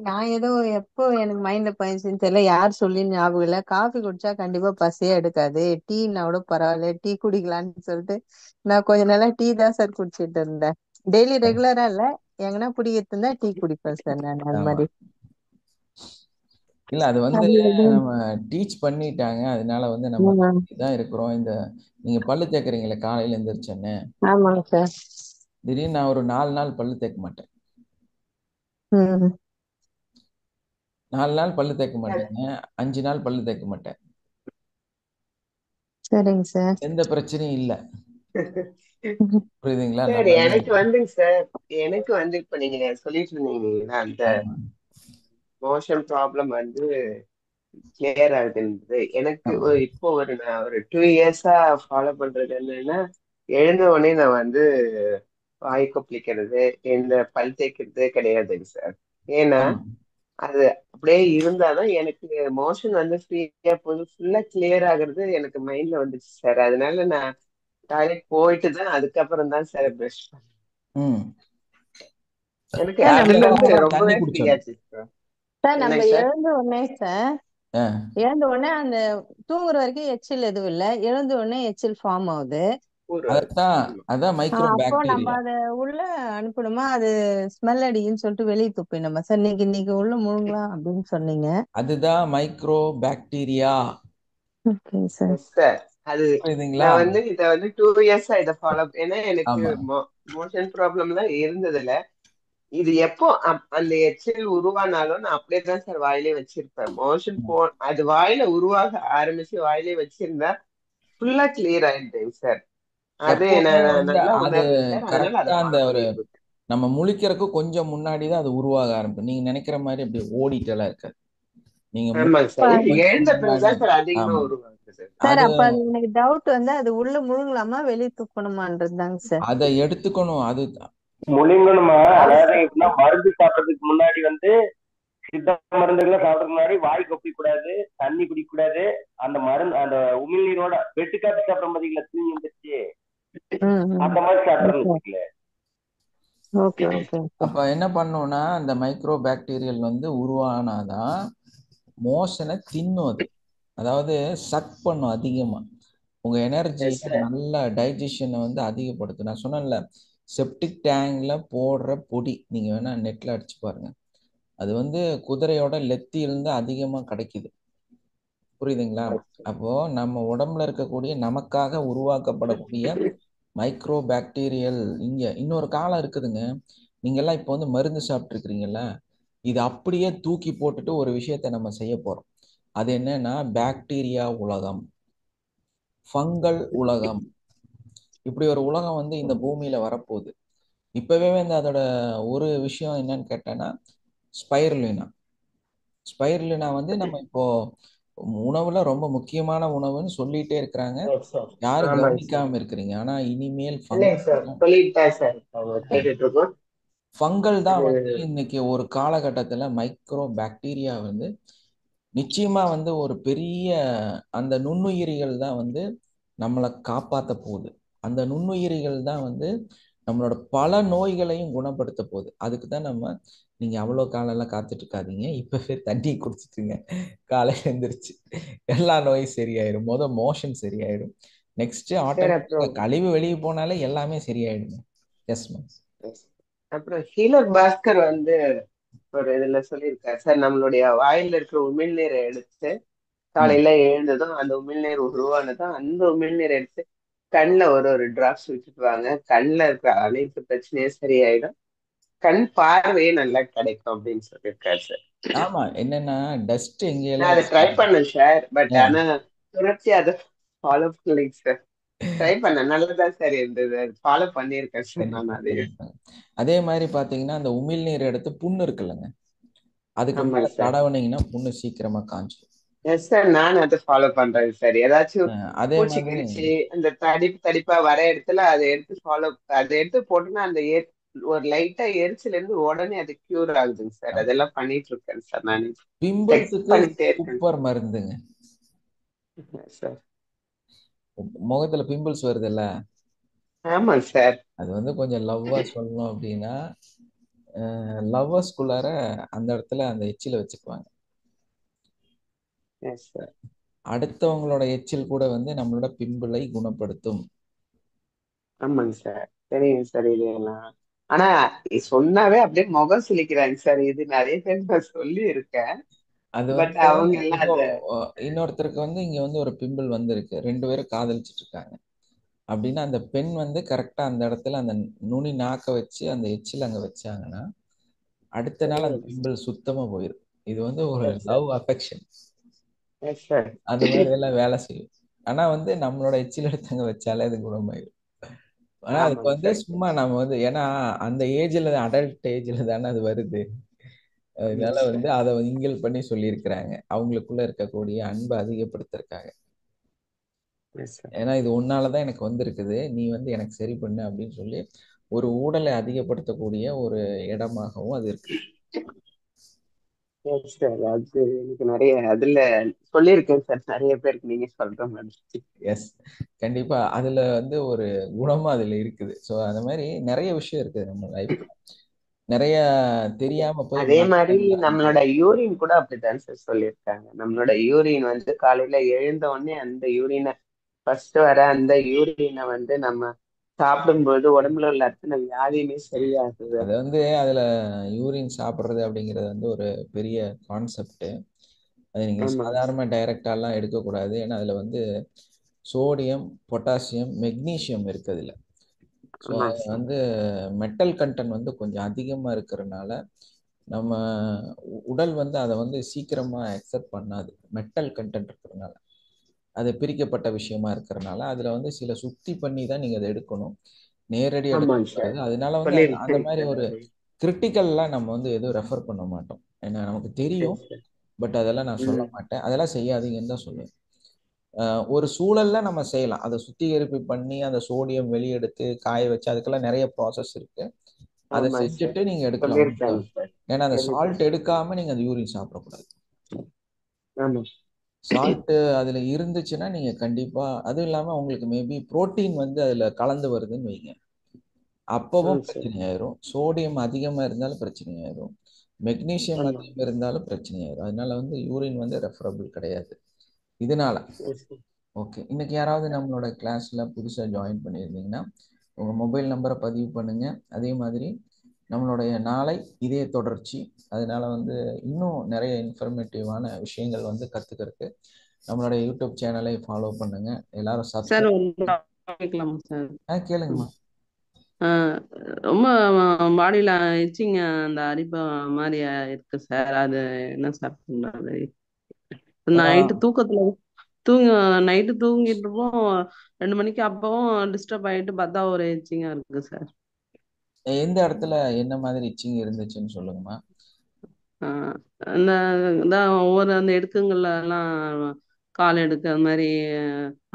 நான் ஏதோ எப்போ எனக்கு மைண்ட்ல பதிச்சுன்னு தெரியல, யார் சொல்லி ஞாபகம் இல்லை, காஃபி குடிச்சா கண்டிப்பா பசியே எடுக்காது, டீனா கூட பரவாயில்ல டீ குடிக்கலான்னு சொல்லிட்டு நான் கொஞ்ச நாளா டீ தான் சார் குடிச்சிட்டு இருந்தேன். டெய்லி ரெகுலரா இல்ல, எங்கன்னா குடிக்கிறது இருந்தா டீ குடிப்பேன் சார் நான். அது ஆமா, மாதிரி இல்ல அது வந்து அது எதுவும் நம்ம டீச் பண்ணிட்டாங்க. அதனால வந்து நம்ம ம், இதான் இருக்கிறோம். இந்த நீங்க பல்லு தேய்க்கிறீங்களே காலையில எந்திரிச்சோன்னே, ஆமாங்க சார். திடீர்னு நான் ஒரு 4 நாள் பல்லு தேய்க்க மாட்டேன். ம் 4 நாள் பல்லு தேய்க்க மாட்டேங்க. 5 நாள் பல்லு தேய்க்க மாட்டேன். சரிங்க சார். எந்த பிரச்சனையும் இல்லை. புரியுதுங்களா? சார் நல்லா எனக்கு வந்துங்க சார், எனக்கு வந்து இப்ப நீங்க சொல்லிட்டு இருந்தீங்கன்னா அந்த ஆமா, மோஷன் ப்ராப்ளம் வந்து கிளியர் ஆகுதுன்றது எனக்கு ஆமா, இப்போ நான் ஒரு 2 இயர்ஸா ஃபாலோ பண்றது என்னன்னா, எழுந்த உடனே நான் வந்து வாய் கொப்பளிக்கிறது, இந்த பல் தேய்க்கிறது கிடையாதுங்க சார். ஏன்னா ஆமா. அது அப்படியே இருந்தாதான் எனக்கு மோஷன் வந்து ஃப்ரீயா போகுது, ஃபுல்லா கிளியர் ஆகுறது எனக்கு மைண்ட்ல வந்துச்சு சார். அதனால நான் டாய்லெட் போயிட்டு தான் அதுக்கப்புறம் தான் சார் ப்ரஷ் பண்ணேன். ம். எனக்கு சார் அதுல நம்ம இருந்து தண்ணி ரொம்பவே ஃப்ரீ குடிச்சணும். ஆச்சு சார். சார் நம்ம என்னங்க சார்? எழுந்த உடனே சார், ஆ, எழுந்த உடனே அந்த தூங்குற வரைக்கும் எச்சில் எதுவும் இல்லை, எழுந்த உடனே எச்சில் ஃபார்ம் ஆகுது. அதான் ஆமா. அதான் மைக்ரோ அப்போ நம்ம பாக்டீரியா. அதை உள்ள அனுப்பணுமா, அது ஸ்மெல் அடிக்குன்னு சொல்லிட்டு வெளியே துப்பிடணுமா சார்? இன்னைக்கு உள்ள முழுங்கலாம் அப்படின்னு சொன்னீங்க. அதுதான் micro bacteria. Okay sir. Yes sir. அது புரியுதுங்களா? நான் வந்து இதை வந்து 2 இயர்ஸா இதை ஃபாலோ, ஏன்னா எனக்கு ஆமா, மோஷன் ப்ராப்ளம்லாம் இருந்ததுல இது எப்போ அந்த எச்சில் உருவானாலும் நான் அப்படியே தான் சார் வாயிலே வச்சிருப்பேன். மோஷன் அது வாயில உருவாக ஆரம்பிச்சு வாயிலே வச்சிருந்தா ஃபுல்லா கிளியர் ஆயிடுதுங்க சார். அது எப்பவுமே நான் வந்து நல்லா அது உணர்ந்தேன் சார். அதனால அதை கரெக்டா அந்த ஃபாலோ ஒரு பண்ணிட்டு இருக்கேன். நம்ம முழிக்கிறதுக்கு கொஞ்சம் முன்னாடி தான் அது உருவாக ஆரம்பிக்கும். நீங்க நினைக்கிற மாதிரி அப்படி ஓடிட்டெல்லாம் இருக்காது. நீங்க ஆமாங்க அப்ப சார். முழிக்கிறதுக்கு கொஞ்சம் எழுந்த முன்னாடி. பிறகுதான் சார் அதிகமா ஆமா, உருவாகுது சார். சார் அது அப்ப அது எனக்கு டவுட் வந்து அது உள்ள முழுங்கலாமா வெளியே துப்பணுமான்றது தாங்க சார். அதை எடுத்துக்கணும். அது முழுங்கணுமா? அது அதாவது எப்படின்னா மருந்து சாப்பிடறதுக்கு முன்னாடி வந்து சித்த மருந்துகளை சாப்பிடறதுக்கு முன்னாடி வாய் கொப்பிக்க கூடாது, தண்ணி குடிக்க கூடாது. அந்த மருந்து அந்த உமிழ்நீரோட வெட்டு காப்பி சாப்பிடும் பாத்தீங்களா, தூங்கி இருந்துச்சு அந்த மாதிரி சாப்பிடணும். Okay okay okay. அப்ப என்ன பண்ணணும்னா அந்த மைக்ரோ பாக்டீரியல் வந்து உருவானாதான் மோஷனை தின்னும் அது. அதாவது சக் பண்ணும் அதிகமா. உங்க எனர்ஜியை எஸ் சார். நல்ல டைஜஷனை வந்து அதிகப்படுத்தும். நான் சொன்னேன்ல, செப்டிக் டேங்க்ல போடுற பொடி நீங்க வேணா நெட்ல அடிச்சு பாருங்க. அது வந்து குதிரையோட லெத்தியிலிருந்து அதிகமா கிடைக்குது. புரியுதுங்களா? அப்போ நம்ம உடம்புல இருக்கக்கூடிய நமக்காக உருவாக்கப்படக்கூடிய மைக்ரோ பாக்டீரியல் இங்க இன்னொரு காலம் இருக்குதுங்க. நீங்க எல்லாம் இப்போ வந்து மருந்து சாப்பிட்டு இருக்கிறீங்கல்ல, இது அப்படியே தூக்கி போட்டுட்டு ஒரு விஷயத்த நம்ம செய்ய போறோம். அது என்னன்னா பாக்டீரியா உலகம், ஃபங்கல் உலகம். இப்படி ஒரு உலகம் வந்து இந்த பூமியில வரப்போகுது. இப்பவே வந்து அதோட ஒரு விஷயம் என்னன்னு கேட்டேன்னா ஸ்பைருலினா. ஸ்பைருலினா வந்து நம்ம இப்போ உணவுல ரொம்ப முக்கியமான உணவுன்னு சொல்லிட்டே இருக்கிறாங்க. Yes sir. யாரும் ஆமாங்க சார். கவனிக்காம இருக்கிறீங்க. ஆனா இனிமேல் இல்லைங்க சார், சொல்லிட்டா சார் அவங்க கேட்டுட்டு இருக்கோம். ஃபங்கல் தான் அது வந்து இன்னைக்கு ஒரு காலகட்டத்துல மைக்ரோ பாக்டீரியா வந்து நிச்சயமா வந்து ஒரு பெரிய அந்த நுண்ணுயிரிகள் தான் வந்து நம்மளை காப்பாத்த போகுது. அந்த நுண்ணுயிரிகள் தான் வந்து நம்மளோட பல நோய்களையும் குணப்படுத்த போகுது. அதுக்கு தான் நீங்க அவ்வளோ காலம்லாம் காத்துட்டு இருக்காதீங்க. இப்பவே தண்ணி குடிச்சிட்டுங்க. காலையில எழுந்திரிச்சு எல்லா நோயும் சரியாயிடும். மோஷன் சரியாயிடும். நெக்ஸ்ட் சார் ஆட்டோமேட்டிக்கா அப்புறம் கழிவு வெளியே போனாலே எல்லாமே சரியாயிடுங்க. Yes ma'am. அப்புறம் ஹீலர் பாஸ்கர் வந்து ஒரு இதுல சொல்லியிருக்காரு சார், நம்மளுடைய வாயில இருக்கிற உமிழ்நீரை எடுத்து காலையில எழுந்ததும் அந்த உமிழ்நீர் உருவானதும் அந்த உமிழ்நீரை எடுத்து கண்ணுல ஒரு ஒரு டிராப்ஸ் விட்டுட்டு வாங்க, கண்ணுல இருக்கிற அனைத்து பிரச்சனையும் சரியாயிடும், கண் பார்வையே நல்லா கிடைக்கும் அப்படின்னு சொல்லியிருக்காரு சார். ஆமா, என்னன்னா டஸ்ட் நான் எங்கெல்லாம் அதை ட்ரை பண்ணேன் சார், பட் ஆ, ஆனா தொடர்ச்சி அதை ஃபாலோ பண்ணலைங்க சார். ட்ரை பண்ணேன், நல்லதான் சார் இருந்தது, ஃபாலோ பண்ணியிருக்கேன் சார் நான் கண்டிப்பா அதையும். கண்டிப்பாங்க. அதே மாதிரி பாத்தீங்கன்னா அந்த உமிழ்நீர் எடுத்து புண்ணு இருக்குல்லங்க, அதுக்கு மேல ஆமாங்க சார். தடவுனீங்கன்னா புண்ணு சீக்கிரமா காஞ்சிடும். எஸ் சார், நான் அதை ஃபாலோ பண்றேன் சார். ஏதாச்சும் அதே பூச்சி மாதிரி கடிச்சு அந்த தடிப்பு தடிப்பா வர இடத்துல அதை எடுத்து அதை எடுத்து போட்டுன்னா அந்த ஒரு லைட்டா எரிச்சல இருந்து உடனே அது கியூர் ஆகுதுங்க சார். அதெல்லாம் பண்ணிட்டு இருக்கேன் சார், நான் செக் பிம்பிள்ஸுக்கு பண்ணிட்டே இருக்கேன் சூப்பர் மருந்துங்க. சார். முகத்துல பிம்பிள்ஸ் வருதுல்ல, ஆமாங்க சார். அது வந்து கொஞ்சம் லவ்வா சொல்லணும் அப்படின்னா லவ்வர்ஸ்குள்ளார அந்த இடத்துல அந்த எச்சில வச்சுக்குவாங்க. Yes sir. அடுத்தவங்களோட எச்சில் கூட வந்து நம்மளோட பிம்பிளை குணப்படுத்தும். ஆமாங்க சார், தெரியும் சார் இதெல்லாம். ஆனா சொன்னாவே அப்படியே முகம் சுளிக்கிறாங்க சார். இது நிறைய பேர் நான் சொல்லி இருக்கேன், அது பட் வந்து அவங்க எல்லாம் இப்போ அதை இன்னொருத்தருக்கு வந்து இங்க வந்து ஒரு பிம்பிள் வந்திருக்கு, ரெண்டு பேரும் காதலிச்சிட்டு இருக்காங்க அப்படின்னா அந்த பெண் வந்து கரெக்டா அந்த இடத்துல அந்த நுனி நாக்க வச்சு அந்த எச்சில் அங்க வச்சாங்கன்னா அடுத்த நாள் அந்த பிம்பிள் சுத்தமா போயிடும். இது வந்து ஒரு yes sir. Love affection. Yes sir. அந்த மாதிரி எல்லாம் வேலை செய்யும். ஆனா வந்து நம்மளோட எச்சில் எடுத்தவங்க வச்சாலே அது குணமாயிடும். ஆனா அதுக்கு ஆமாங்க வந்து சார். சும்மா நம்ம வந்து ஏன்னா அந்த ஏஜ்ல அடல்ட் ஏஜ்ல தானே அது வருது. அதனால எஸ் வந்து சார். அதை இங்கில் பண்ணி சொல்லியிருக்கிறாங்க, அவங்களுக்குள்ள இருக்கக்கூடிய அன்பை அதிகப்படுத்துறதுக்காக. Yes sir. ஏன்னா இது உன்னாலதான் எனக்கு வந்திருக்குது, நீ வந்து எனக்கு சரி பண்ணு அப்படின்னு சொல்லி ஒரு ஊடலை அதிகப்படுத்தக்கூடிய ஒரு இடமாகவும் அது இருக்கு. Yes sir. அது எனக்கு நிறைய அதுல சொல்லியிருக்கேன் சார், நிறைய பேருக்கு நீங்க சொல்ற மாதிரி. எஸ், கண்டிப்பா அதுல வந்து ஒரு குணமும் அதுல இருக்குது. ஸோ அந்த மாதிரி நிறைய விஷயம் இருக்குது நம்ம லைஃப்ல, நிறைய தெரியாம போய் அதே மாதிரி மாட்டாங்க. நம்மளோட யூரின் கூட அப்படித்தான் சார் சொல்லியிருக்காங்க. நம்மளோட யூரின் வந்து காலையில எழுந்த உடனே அந்த யூரினை ஃபர்ஸ்ட் வர அந்த யூரினை வந்து நம்ம சாப்பிடும்போது உடம்புல உள்ள அத்தனை வியாதியுமே சரியாகுது. அது வந்து அதுல யூரின் சாப்பிட்றது அப்படிங்கிறது வந்து ஒரு பெரிய கான்செப்ட். அது நீங்க ஆமாங்க சார். சாதாரண டைரக்டாலாம் எடுக்கக்கூடாது. ஏன்னா அதுல வந்து சோடியம், பொட்டாசியம், மெக்னீசியம் இருக்கு அதுல. ஸோ ஆமாங்க அது சார். வந்து மெட்டல் கண்டென்ட் வந்து கொஞ்சம் அதிகமா இருக்கிறதுனால நம்ம உடல் வந்து அதை வந்து சீக்கிரமா அக்செப்ட் பண்ணாது. மெட்டல் கண்டென்ட் இருக்கிறதுனால, அது பிரிக்கப்பட்ட விஷயமா இருக்கிறதுனால அதுல வந்து சில சுத்தி பண்ணி தான் நீங்க அதை எடுக்கணும், நேரடி ஆமாங்க எடுக்கக்கூடாது. சார், அதனால வந்து அந்த சொல்லியிருக்கேங்க மாதிரி சார் ஒரு அது. கிரிட்டிக்கல்லாம் நம்ம வந்து எதுவும் ரெஃபர் பண்ண மாட்டோம். ஏன்னா நமக்கு தெரியும், சரி சார். பட் அதெல்லாம் நான் சொல்ல ம். மாட்டேன். அதெல்லாம் செய்யாதீங்கன்னு தான் சொல்லுவேன். ஒரு சூழல்ல நம்ம செய்யலாம், அதை சுத்திகரிப்பு பண்ணி அந்த சோடியம் வெளியெடுத்து காய வச்சு அதுக்கெல்லாம் நிறைய ப்ராசஸ் இருக்கு. அதை ஆமாங்க சார், செஞ்சுட்டு நீங்க எடுக்கலாம். சொல்லியிருக்காங்க சார். ஏன்னா அந்த சால்ட் கேள்விப்பட்டிருக்கேன். எடுக்காம நீங்க அந்த யூரின் சாப்பிடக்கூடாது. ஆமா. சால்ட் அதுல இருந்துச்சுன்னா நீங்க கண்டிப்பா, அதுவும் இல்லாம உங்களுக்கு மேபி புரோட்டீன் வந்து அதுல கலந்து வருதுன்னு வைங்க, அப்பவும் சார். பிரச்சனை ஆயிரும். சோடியம் அதிகமா இருந்தாலும் பிரச்சனை ஆயிரும். மெக்னீசியம் ஆமா. அதிகம் இருந்தாலும் பிரச்சனையாயிரும். அதனால வந்து யூரின் வந்து ரெஃபரபிள் கிடையாது இதனால. ஓகே, இன்னைக்கு யாராவது நம்மளோட கிளாஸ்ல புதுசாக ஜாயின் பண்ணியிருந்தீங்கன்னா உங்கள் மொபைல் நம்பரை பதிவு பண்ணுங்க. அதே மாதிரி நம்மளுடைய நாளை இதே தொடர்ச்சி. அதனால வந்து இன்னும் நிறைய இன்ஃபர்மேட்டிவான விஷயங்கள் வந்து கற்றுக்கிறதுக்கு நம்மளுடைய யூடியூப் சேனலை ஃபாலோ பண்ணுங்க. எல்லாரும் சார் சப்ஸ்கிரைப் கேட்கலாமா சார்? கேளுங்கம்மா. ரொம்ப பாடியில இச்சிங்க அந்த அரிப்பு மாதிரி இருக்கு சார். அது என்ன சார் பண்றது? நைட்டு தூக்கத்துல நைட்டு தூங்கிட்டு இருப்போம், 2 மணிக்கு அப்பவும் டிஸ்டர்ப் ஆயிட்டு பார்த்தா ஒரு இச்சிங்கா இருக்கு சார். எந்த இடத்துல என்ன மாதிரி இச்சிங் இருந்துச்சுன்னு சொல்லுங்கம்மா. அந்த இதான் ஒவ்வொரு அந்த எடுக்குங்கள்ல எல்லாம் கால் எடுக்கு அது மாதிரி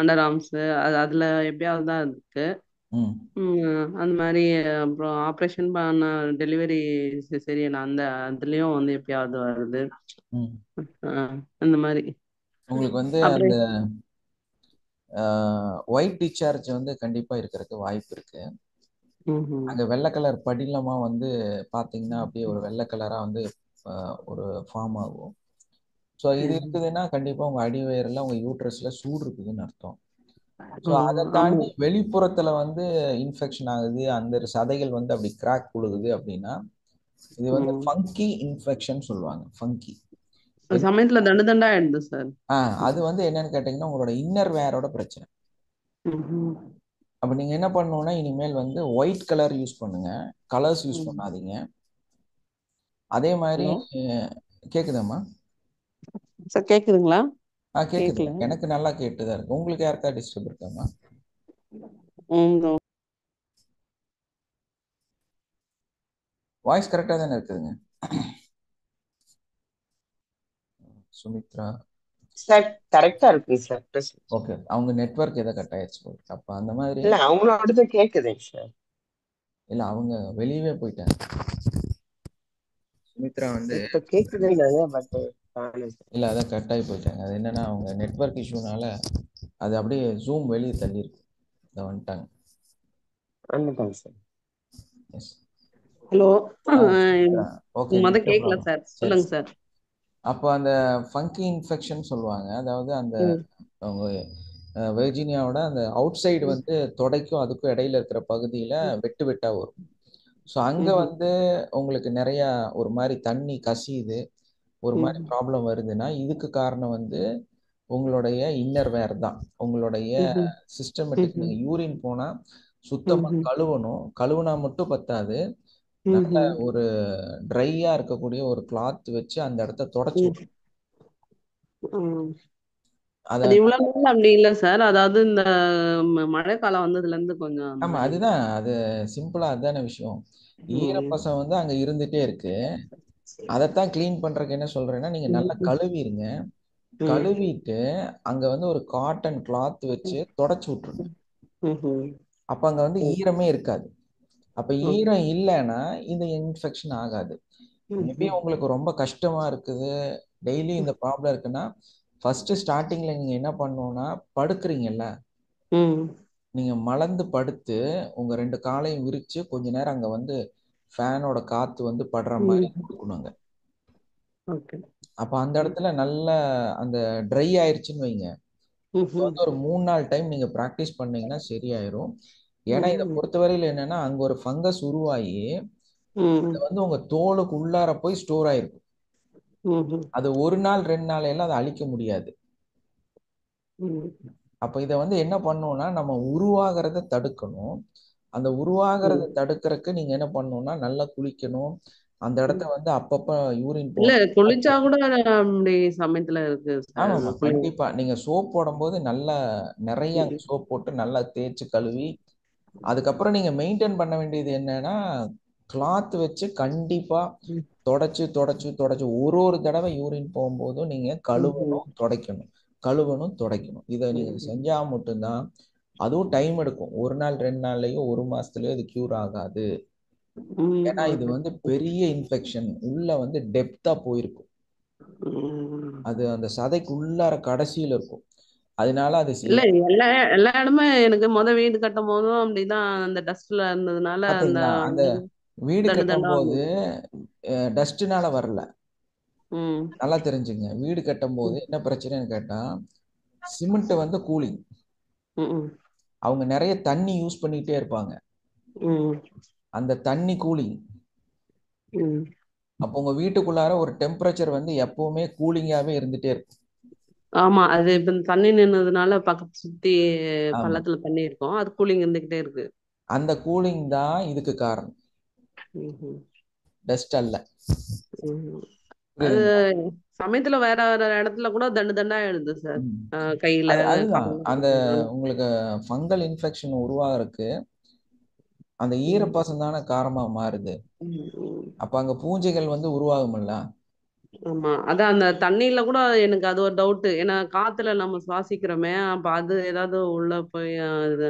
அண்டர் ஆர்ம்ஸ் அதுல எப்பயாவது தான் இருக்கு. அந்த மாதிரி அப்புறம் ஆப்ரேஷன் பண்ண டெலிவரி சிசேரியன் அந்த அதுலயும் வந்து எப்பயாவது வருது. அந்த மாதிரி உங்களுக்கு வந்து அந்த ஒயிட் டிஸ்சார்ஜ் வந்து கண்டிப்பா இருக்கிறதுக்கு வாய்ப்பு இருக்கு. அங்க வெள்ளை கலர் படிலமா வந்து பாத்தீங்கன்னா அப்படியே ஒரு வெள்ளை கலரா வந்து ஒரு ஃபார்ம் ஆகும். ஸோ இது இருக்குதுன்னா கண்டிப்பா உங்க அடிவயர்ல உங்க யூட்ரஸ்ல சூடு இருக்குதுன்னு அர்த்தம். ஸோ அதை தாண்டி வெளிப்புறத்துல வந்து இன்ஃபெக்ஷன் ஆகுது, அந்த சதைகள் வந்து அப்படி கிராக் கொடுக்குது அப்படின்னா இது வந்து ஃபங்கி இன்ஃபெக்ஷன் சொல்லுவாங்க. ஃபங்கி சமயத்துல தண்டு தண்டா ஆயிடுது சார். அது வந்து என்னன்னு கேட்டீங்கன்னா உங்களோட இன்னர் வேரோட பிரச்சனை. அப்ப நீங்க என்ன பண்ணணும்னா இனிமேல் வந்து ஒயிட் கலர் யூஸ் பண்ணுங்க, கலர்ஸ் யூஸ் பண்ணாதீங்க. அதே மாதிரி கேக்குதாம்மா சார்? கேக்குதுங்களா? கேக்குது, எனக்கு நல்லா கேட்டுதான் இருக்கு. உங்களுக்கு யாருக்கா டிஸ்டர்ப் இருக்காமா? வாய்ஸ் கரெக்டா தானே இருக்குதுங்க சுமித்ரா? சார் கரெக்டா இருக்கு சார். ஓகே, அவங்க நெட்வொர்க் எதை கட் ஆயிடுச்சு போல. அப்ப அந்த மாதிரி இல்ல அவங்களோடது கேக்குதுங்க சார். இல்ல அவங்க வெளியவே போயிட்டாங்க. சுமித்ரா வந்து இப்ப கேக்குதுன்னாங்க பட் இல்ல அதான் கட் ஆகி போயிட்டாங்க. அது என்னன்னா அவங்க நெட்வொர்க் இஷ்யூனால அது அப்படியே ஜூம் வெளியே தள்ளி இருக்கு. இதை வந்துட்டாங்க. ஹலோ, ஓகே, கேட்கல சார், சொல்லுங்க சார். அப்போ அந்த ஃபங்கி இன்ஃபெக்ஷன் சொல்லுவாங்க. அதாவது அந்த அவங்க வெர்ஜீனியாவோட அந்த அவுட் சைடு வந்து தொடைக்கும் அதுக்கும் இடையில இருக்கிற பகுதியில வெட்டு வெட்டா வரும். ஸோ அங்க வந்து உங்களுக்கு நிறைய ஒரு மாதிரி தண்ணி கசியுது, ஒரு மாதிரி ப்ராப்ளம் வருதுன்னா இதுக்கு காரணம் வந்து உங்களுடைய இன்னர் வேர் தான். உங்களுடைய சிஸ்டமேட்டிக் நீங்க யூரின் போனா சுத்தமா கழுவணும். கழுவுனா மட்டும் பத்தாது, நல்ல ஒரு ட்ரையா இருக்கக்கூடிய ஒரு கிளாத் வச்சு அந்த இடத்த தொடச்சு விடணும். அது இவ்வளவு நாள் அப்படி இல்ல சார். அதாவது இந்த மழை காலம் வந்ததுல இருந்து கொஞ்சம் ஆமா, அதுதான் அது சிம்பிளா அதுதான விஷயம். ஈரப்பசம் வந்து அங்க இருந்துட்டே இருக்கு. அதைத்தான் கிளீன் பண்றதுக்கு என்ன சொல்றேன்னா நீங்க நல்லா கழுவிருங்க. கழுவிட்டு அங்க வந்து ஒரு காட்டன் கிளாத் வச்சு தொடச்சு விட்டுருங்க. அப்ப அங்க வந்து ஈரமே இருக்காது. அப்ப ஈரம் இல்லைன்னா இந்த இன்ஃபெக்ஷன் ஆகாது. மேபி உங்களுக்கு ரொம்ப கஷ்டமா இருக்குது, டெய்லி இந்த ப்ராப்ளம் இருக்குன்னா ஃபர்ஸ்ட் ஸ்டார்டிங்ல நீங்க என்ன பண்ணணும்னா படுக்கிறீங்கல்ல, நீங்க மலர்ந்து படுத்து உங்க 2 காலையும் விரிச்சு கொஞ்ச நேரம் அங்க வந்து ஃபேனோட காத்து வந்து படுற மாதிரி கொடுக்கணுங்க. அப்ப அந்த இடத்துல நல்ல அந்த ட்ரை ஆயிடுச்சுன்னு வைங்க, வந்து ஒரு 3 நாள் டைம் நீங்க பிராக்டிஸ் பண்ணீங்கன்னா சரியாயிரும். ஏன்னா இதை பொறுத்தவரையில என்னன்னா அங்க ஒரு ஃபங்கஸ் உருவாகி அது வந்து உங்க தோலுக்கு உள்ளார போய் ஸ்டோர் ஆயிருக்கும். அது 1 நாள் 2 நாள் எல்லாம் அதை அழிக்க முடியாது. அப்ப இதை வந்து என்ன பண்ணணும்னா நம்ம உருவாகிறத தடுக்கணும். அந்த உருவாகிறத தடுக்கிறதுக்கு நீங்க என்ன பண்ணணும்னா நல்லா குளிக்கணும். அந்த இடத்த வந்து அப்பப்ப யூரின் இல்ல குளிச்சா கூட அப்படி சமயத்துல இருக்கு சார். ஆமாமா, கண்டிப்பா நீங்க சோப் போடும்போது நல்லா நிறைய சோப் போட்டு நல்லா தேய்ச்சி கழுவி அதுக்கப்புறம் நீங்க மெயின்டைன் பண்ண வேண்டியது என்னன்னா கிளாத் வச்சு கண்டிப்பா தொடச்சு தொடச்சு தொடச்சு ஒரு தடவை யூரின் போகும்போதும் நீங்க கழுவணும் துடைக்கணும், கழுவணும் துடைக்கணும். இதை நீங்க செஞ்சா மட்டும்தான். அதுவும் டைம் எடுக்கும். 1 நாள் 2 நாள்லயோ 1 மாசத்துலயோ இது கியூர் ஆகாது. ஏன்னா இது வந்து பெரிய இன்ஃபெக்ஷன் உள்ள வந்து டெப்தா போயிருக்கும். அது அந்த சதைக்கு உள்ளார கடைசியில இருக்கும். அதனால அது இல்ல எல்லா இடமே எனக்கு வீடு கட்டும் போதும் அப்படிதான் அந்த டஸ்ட்ல இருந்ததுனால அந்த வீடு கட்டும் போது டஸ்ட்னால வரல. ம் நல்லா தெரிஞ்சுங்க. வீடு கட்டும் போது என்ன பிரச்சனைன்னு கேட்டா, சிமெண்ட் வந்து கூலிங். ம் அவங்க நிறைய தண்ணி யூஸ் பண்ணிட்டே இருப்பாங்க. ம் அந்த தண்ணி கூலிங். ம் அப்போ உங்க வீட்டுக்குள்ளார ஒரு டெம்பரேச்சர் வந்து எப்பவுமே கூலிங்காவே இருந்துட்டே இருக்கும். ஆமா, அது இப்ப இந்த தண்ணி நின்னதுனால பக்கத்து சுத்தி ஆமா. பள்ளத்துல தண்ணி இருக்கும், அது கூலிங் இருந்துகிட்டே இருக்கு. அந்த கூலிங் தான் இதுக்கு காரணம், ம்ஹும். டஸ்ட் அல்ல. ம். அது புரியுதுங்களா? சமயத்துல வேற வேற இடத்துல கூட தண்டு தண்டா எழுது சார், ம். கையில அதுதான் கால்ல. அந்த உங்களுக்கு ஃபங்கல் இன்ஃபெக்ஷன் உருவாகிறதுக்கு அந்த ஈரப்பசம் தானே காரணமா மாறுது. அப்ப அங்க பூஞ்சைகள் வந்து உருவாகும்ல. ஆமா, அதான் அந்த தண்ணியில கூட எனக்கு அது ஒரு டவுட். ஏன்னா காத்துல நம்ம சுவாசிக்கிறோமே, அப்ப அது ஏதாவது உள்ள போய் இது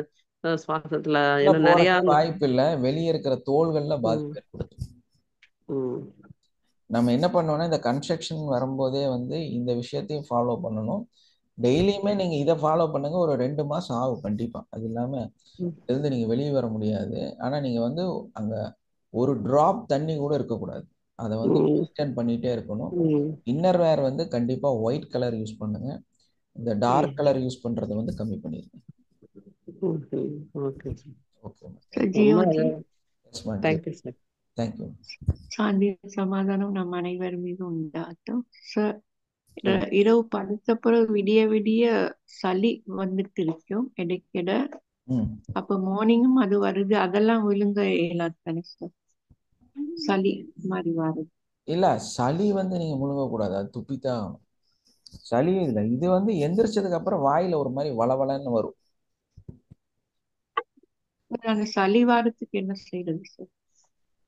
சுவாசத்துல உள்ள ஏன்னா நிறைய போறதுக்கு வாய்ப்பு இல்லை, வெளியே இருக்கிற தோள்கள்ல பாதிப்பு ஏற்படுத்தும். ம் நம்ம என்ன பண்ணோம்னா இந்த கன்ஸ்ட்ரக்ஷன் வரும்போதே வந்து இந்த விஷயத்தையும் ஃபாலோ பண்ணணும். டெய்லியுமே நீங்க இதை ஃபாலோ பண்ணுங்க. ஒரு 2 மாசம் ஆகும் கண்டிப்பா. அது இல்லாம இருந்து நீங்க வெளியே வர முடியாது. ஆனா நீங்க வந்து அங்க ஒரு டிராப் தண்ணி கூட இருக்கக்கூடாது. அதை வந்து ம் மெயின்டைன் பண்ணிட்டே இருக்கணும். ம் இன்னர் வேர் வந்து கண்டிப்பா ஒயிட் கலர் யூஸ் பண்ணுங்க. இந்த டார்க் கலர் யூஸ் பண்றதை வந்து கம்மி பண்ணிருங்க. ஓகே ஓகே ஓகே சார் ரொம்ப ஜியோஜி தேங்க்யூ சார். தேங்க்யூ. சாந்தி சமாதானம் நம் அனைவர் மீது உண்டாகட்டும் சார். சொல்லுங்க. இரவு படுத்த பிறகு விடிய விடிய சளி வந்துட்டு இருக்கும் இடைக்கிட. ம். அப்ப மார்னிங்கும் அது வருது, அதெல்லாம் விழுங்க இயலாது தானே சார்? சளி மாதிரி வருது. இல்ல, சளி வந்து நீங்க முழுங்கக்கூடாது, அது துப்பித்தான் ஆகணும். சளி இல்லை, இது வந்து எந்திரிச்சதுக்கு அப்புறம் வாயில ஒரு மாதிரி வளவளன்னு வரும். அந்த சளி வாரத்துக்கு என்ன செய்யறது சார்?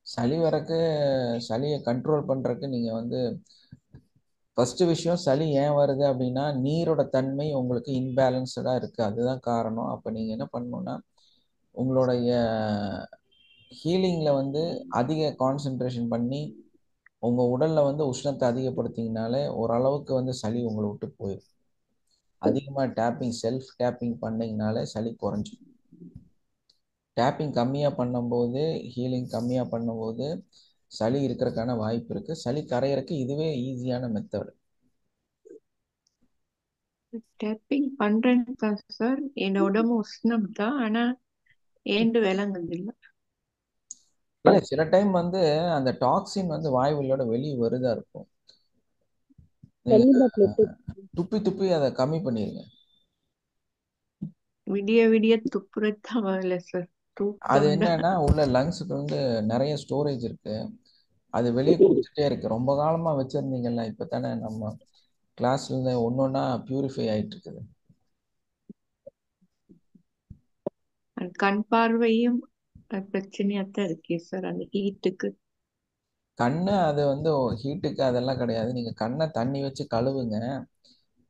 சளி வரக்கு, சளியை கண்ட்ரோல் பண்றதுக்கு நீங்க வந்து ஃபர்ஸ்ட் விஷயம், சளி ஏன் வருது அப்படின்னா நீரோட தன்மை உங்களுக்கு இன்பேலன்ஸ்டா இருக்கு, அதுதான் காரணம். அப்ப நீங்க என்ன பண்ணணும்னா உங்களுடைய ஹீலிங்ல வந்து அதிக கான்சென்ட்ரேஷன் பண்ணி உங்க உடல்ல வந்து உஷ்ணத்தை அதிகப்படுத்திங்கனாலே ஓரளவுக்கு வந்து சளி உங்களை விட்டு போயிடும். அதிகமா டேப்பிங், செல்ஃப் டேப்பிங் பண்ணீங்கனாலே சளி குறைஞ்சிடும். டேப்பிங் கம்மியா பண்ணும்போது, ஹீலிங் கம்மியா பண்ணும்போது சளி இருக்கிறதுக்கான வாய்ப்பு இருக்கு. சளி கரையறக்கு இதுவே ஈஸியான மெத்தட். டேப்பிங் பண்றேன்னு தான் சார், என் உடம்பு உஷ்ணம் தான், ஆனா ஏண்டு விளங்குது இல்ல. இல்ல, சில டைம் வந்து அந்த டாக்ஸின் வந்து வாய்வழியோட வெளியே வருதா இருக்கும். நீங்க துப்பி துப்பி அதை கம்மி பண்ணிருங்க. விடிய விடிய துப்புறது தான் வரல சார், அது தூக்கம் தான். என்னன்னா உள்ள லங்ஸுக்கு வந்து நிறைய ஸ்டோரேஜ் இருக்கு, அது வெளியே கொடுத்துட்டே இருக்கு. ரொம்ப காலமா வச்சிருந்தீங்கல்ல, இப்பதானே நம்ம கிளாஸ்ல இருந்து ஒன்னொன்னா பியூரிஃபை ஆயிட்டு இருக்குது. கண் பார்வையும் பிரச்சனையாத்தான் இருக்கே சார் அந்த ஹீட்டுக்கு. கண்ணு அது வந்து ஹீட்டுக்கு அதெல்லாம் கிடையாது. நீங்க கண்ணை தண்ணி வச்சு கழுவுங்க,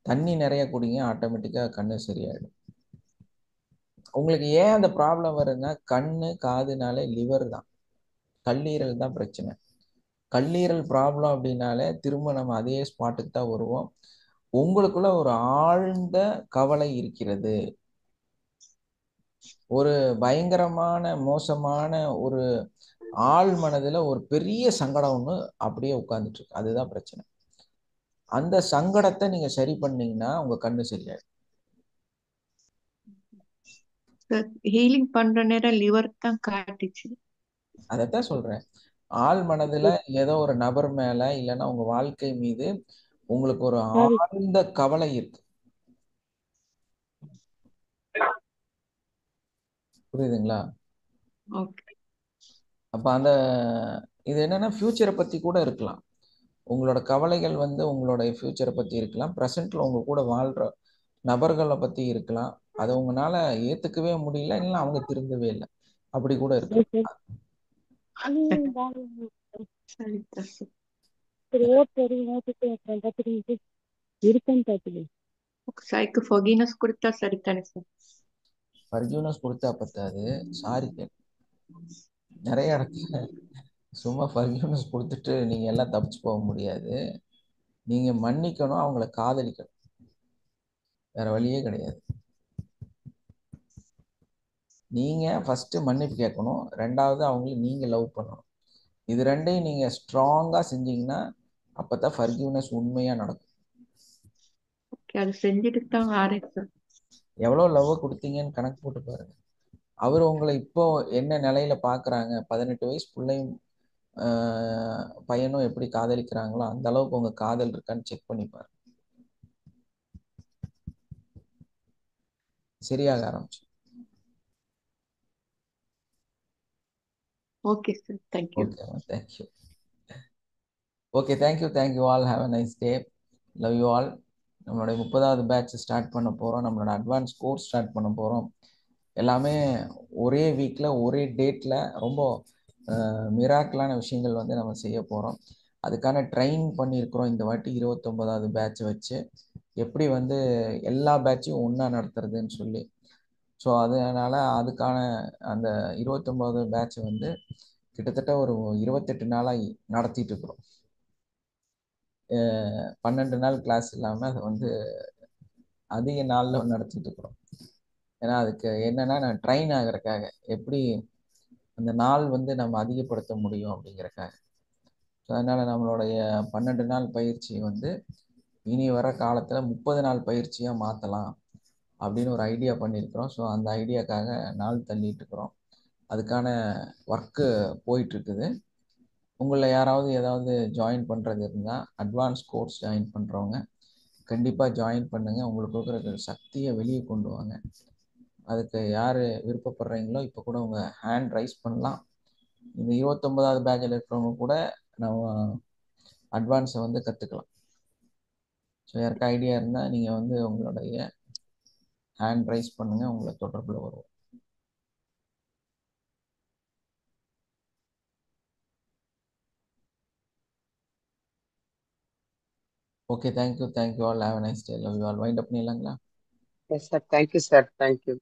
தண்ணி நிறைய குடிங்க, ஆட்டோமேட்டிக்கா கண்ணு சரியாயிடும். உங்களுக்கு ஏன் அந்த ப்ராப்ளம் வருதுன்னா கண்ணு காதுனாலே லிவர் தான், கல்லீரல் தான் பிரச்சனை. கல்லீரல் ப்ராப்ளம் அப்படின்னாலே திரும்ப நம்ம அதே ஸ்பாட்டுக்கு தான் வருவோம். உங்களுக்குள்ள ஒரு ஆழ்ந்த கவலை இருக்கிறது, ஒரு பயங்கரமான மோசமான ஒரு ஆழ் மனதுல ஒரு பெரிய சங்கடம் ஒண்ணு அப்படியே உட்கார்ந்துட்டு இருக்கு, அதுதான் பிரச்சனை. அந்த சங்கடத்தை நீங்க சரி பண்ணீங்கன்னா உங்க கண்ணு சரியாயிடும். ஹீலிங் பண்ற நேரம் லிவர் தான் காட்டுச்சு. அதைத்தான் சொல்றேன். ஆழ் மனதுல ஏதோ ஒரு நபர் மேல இல்லைன்னா உங்க வாழ்க்கை மீது உங்களுக்கு ஒரு ஆழ்ந்த கவலை இருக்கு, புரியுதுங்களா? ஓகே. அப்ப அந்த இது என்னன்னா ஃபியூச்சரை பத்தி கூட இருக்கலாம். உங்களோட கவலைகள் வந்து உங்களுடைய ஃபியூச்சரை பத்தி இருக்கலாம், ப்ரெசென்ட்ல உங்க கூட வாழ்ற நபர்களை பத்தி இருக்கலாம். அதை உங்களால ஏத்துக்கவே முடியல, இல்லைன்னா அவங்க திருந்தவே இல்லை, அப்படி கூட இருக்கலாம். சரி சார். சாய்க்கு ஃபொகினஸ் கொடுத்தா சரி தானே சார்? ஃபர்கியூனஸ் கொடுத்தா பத்தாது, சாரி கேட்க. நிறைய இடத்துல சும்மா ஃபர்கியூனஸ் கொடுத்துட்டு நீங்க எல்லாம் தப்பிச்சு போக முடியாது. நீங்க மன்னிக்கணும், அவங்கள காதலிக்கணும், வேற வழியே கிடையாது. நீங்க ஃபர்ஸ்ட் மன்னிப்பு கேட்கணும், ரெண்டாவது அவங்களை நீங்க லவ் பண்ணணும். இது ரெண்டையும் நீங்க ஸ்ட்ராங்கா செஞ்சீங்கன்னா அப்பதான் ஃபர்கிவ்னஸ் உண்மையா நடக்கும். ஓகே, அது செஞ்சுட்டு தான் வாரேன் சார். எவ்வளவு லவ் கொடுத்தீங்கன்னு கணக்கு போட்டு பாருங்க. அவர் உங்களை இப்போ என்ன நிலையில பாக்குறாங்க, 18 வயசு பிள்ளையும் பையனும் எப்படி காதலிக்கிறாங்களோ அந்த அளவுக்கு உங்க காதல் இருக்கான்னு செக் பண்ணி பாருங்க. சரியாக ஆரம்பிச்சு. Okay sir, thank you. Okay, thank you. Okay, thank you all. Have a nice day. Love you all. நம்மளுடைய 30வது பேட்ச் ஸ்டார்ட் பண்ண போகிறோம். நம்மளோட அட்வான்ஸ் கோர்ஸ் ஸ்டார்ட் பண்ண போகிறோம். எல்லாமே ஒரே வீக்கில் ஒரே டேட்டில் ரொம்ப மிராக்கலான விஷயங்கள் வந்து நம்ம செய்ய போகிறோம். அதுக்கான ட்ரெயின் பண்ணியிருக்கிறோம் இந்த வாட்டி 29வது பேட்சை வச்சு எப்படி வந்து எல்லா பேட்சையும் ஒன்றா நடத்துறதுன்னு சொல்லி. ஸோ அதனால் அதுக்கான அந்த 29வது பேட்சை வந்து கிட்டத்தட்ட ஒரு 28 நாளாக நடத்திட்டு இருக்கிறோம். 12 நாள் கிளாஸ் இல்லாமல் அதை வந்து அதிக நாளில் நடத்திட்டு இருக்கிறோம். ஏன்னா அதுக்கு என்னன்னா நான் ட்ரெயின் ஆகிறதுக்காக எப்படி அந்த நாள் வந்து நம்ம அதிகப்படுத்த முடியும் அப்படிங்கிறக்காக. ஸோ அதனால் நம்மளுடைய 12 நாள் பயிற்சி வந்து இனி வர காலத்தில் 30 நாள் பயிற்சியாக மாற்றலாம் அப்படின்னு ஒரு ஐடியா பண்ணியிருக்கிறோம். ஸோ அந்த ஐடியாக்காக நாள் தள்ளிட்டு இருக்கிறோம். அதுக்கான ஒர்க்கு போயிட்டுருக்குது. உங்களில் யாராவது ஏதாவது ஜாயின் பண்ணுறது இருந்தால் அட்வான்ஸ் கோர்ஸ் ஜாயின் பண்ணுறவங்க கண்டிப்பாக ஜாயின் பண்ணுங்கள். உங்களுக்கு இருக்கிற சக்தியை வெளியே கொண்டு வாங்க. அதுக்கு யார் விருப்பப்படுறீங்களோ இப்போ கூட உங்கள் ஹேண்ட் ரைஸ் பண்ணலாம். இந்த 29வது பேட்சில் இருக்கிறவங்க கூட நம்ம அட்வான்ஸை வந்து கற்றுக்கலாம். ஸோ யாருக்கு ஐடியா இருந்தால் நீங்கள் வந்து உங்களுடைய ஹேண்ட் ரைஸ் பண்ணுங்கள், உங்களை தொடர்பில் வருவோம். Okay, thank you all. Have a nice day. Love you all. Wind up பண்ணிடலாங்களா? Yes sir, thank you sir, thank you.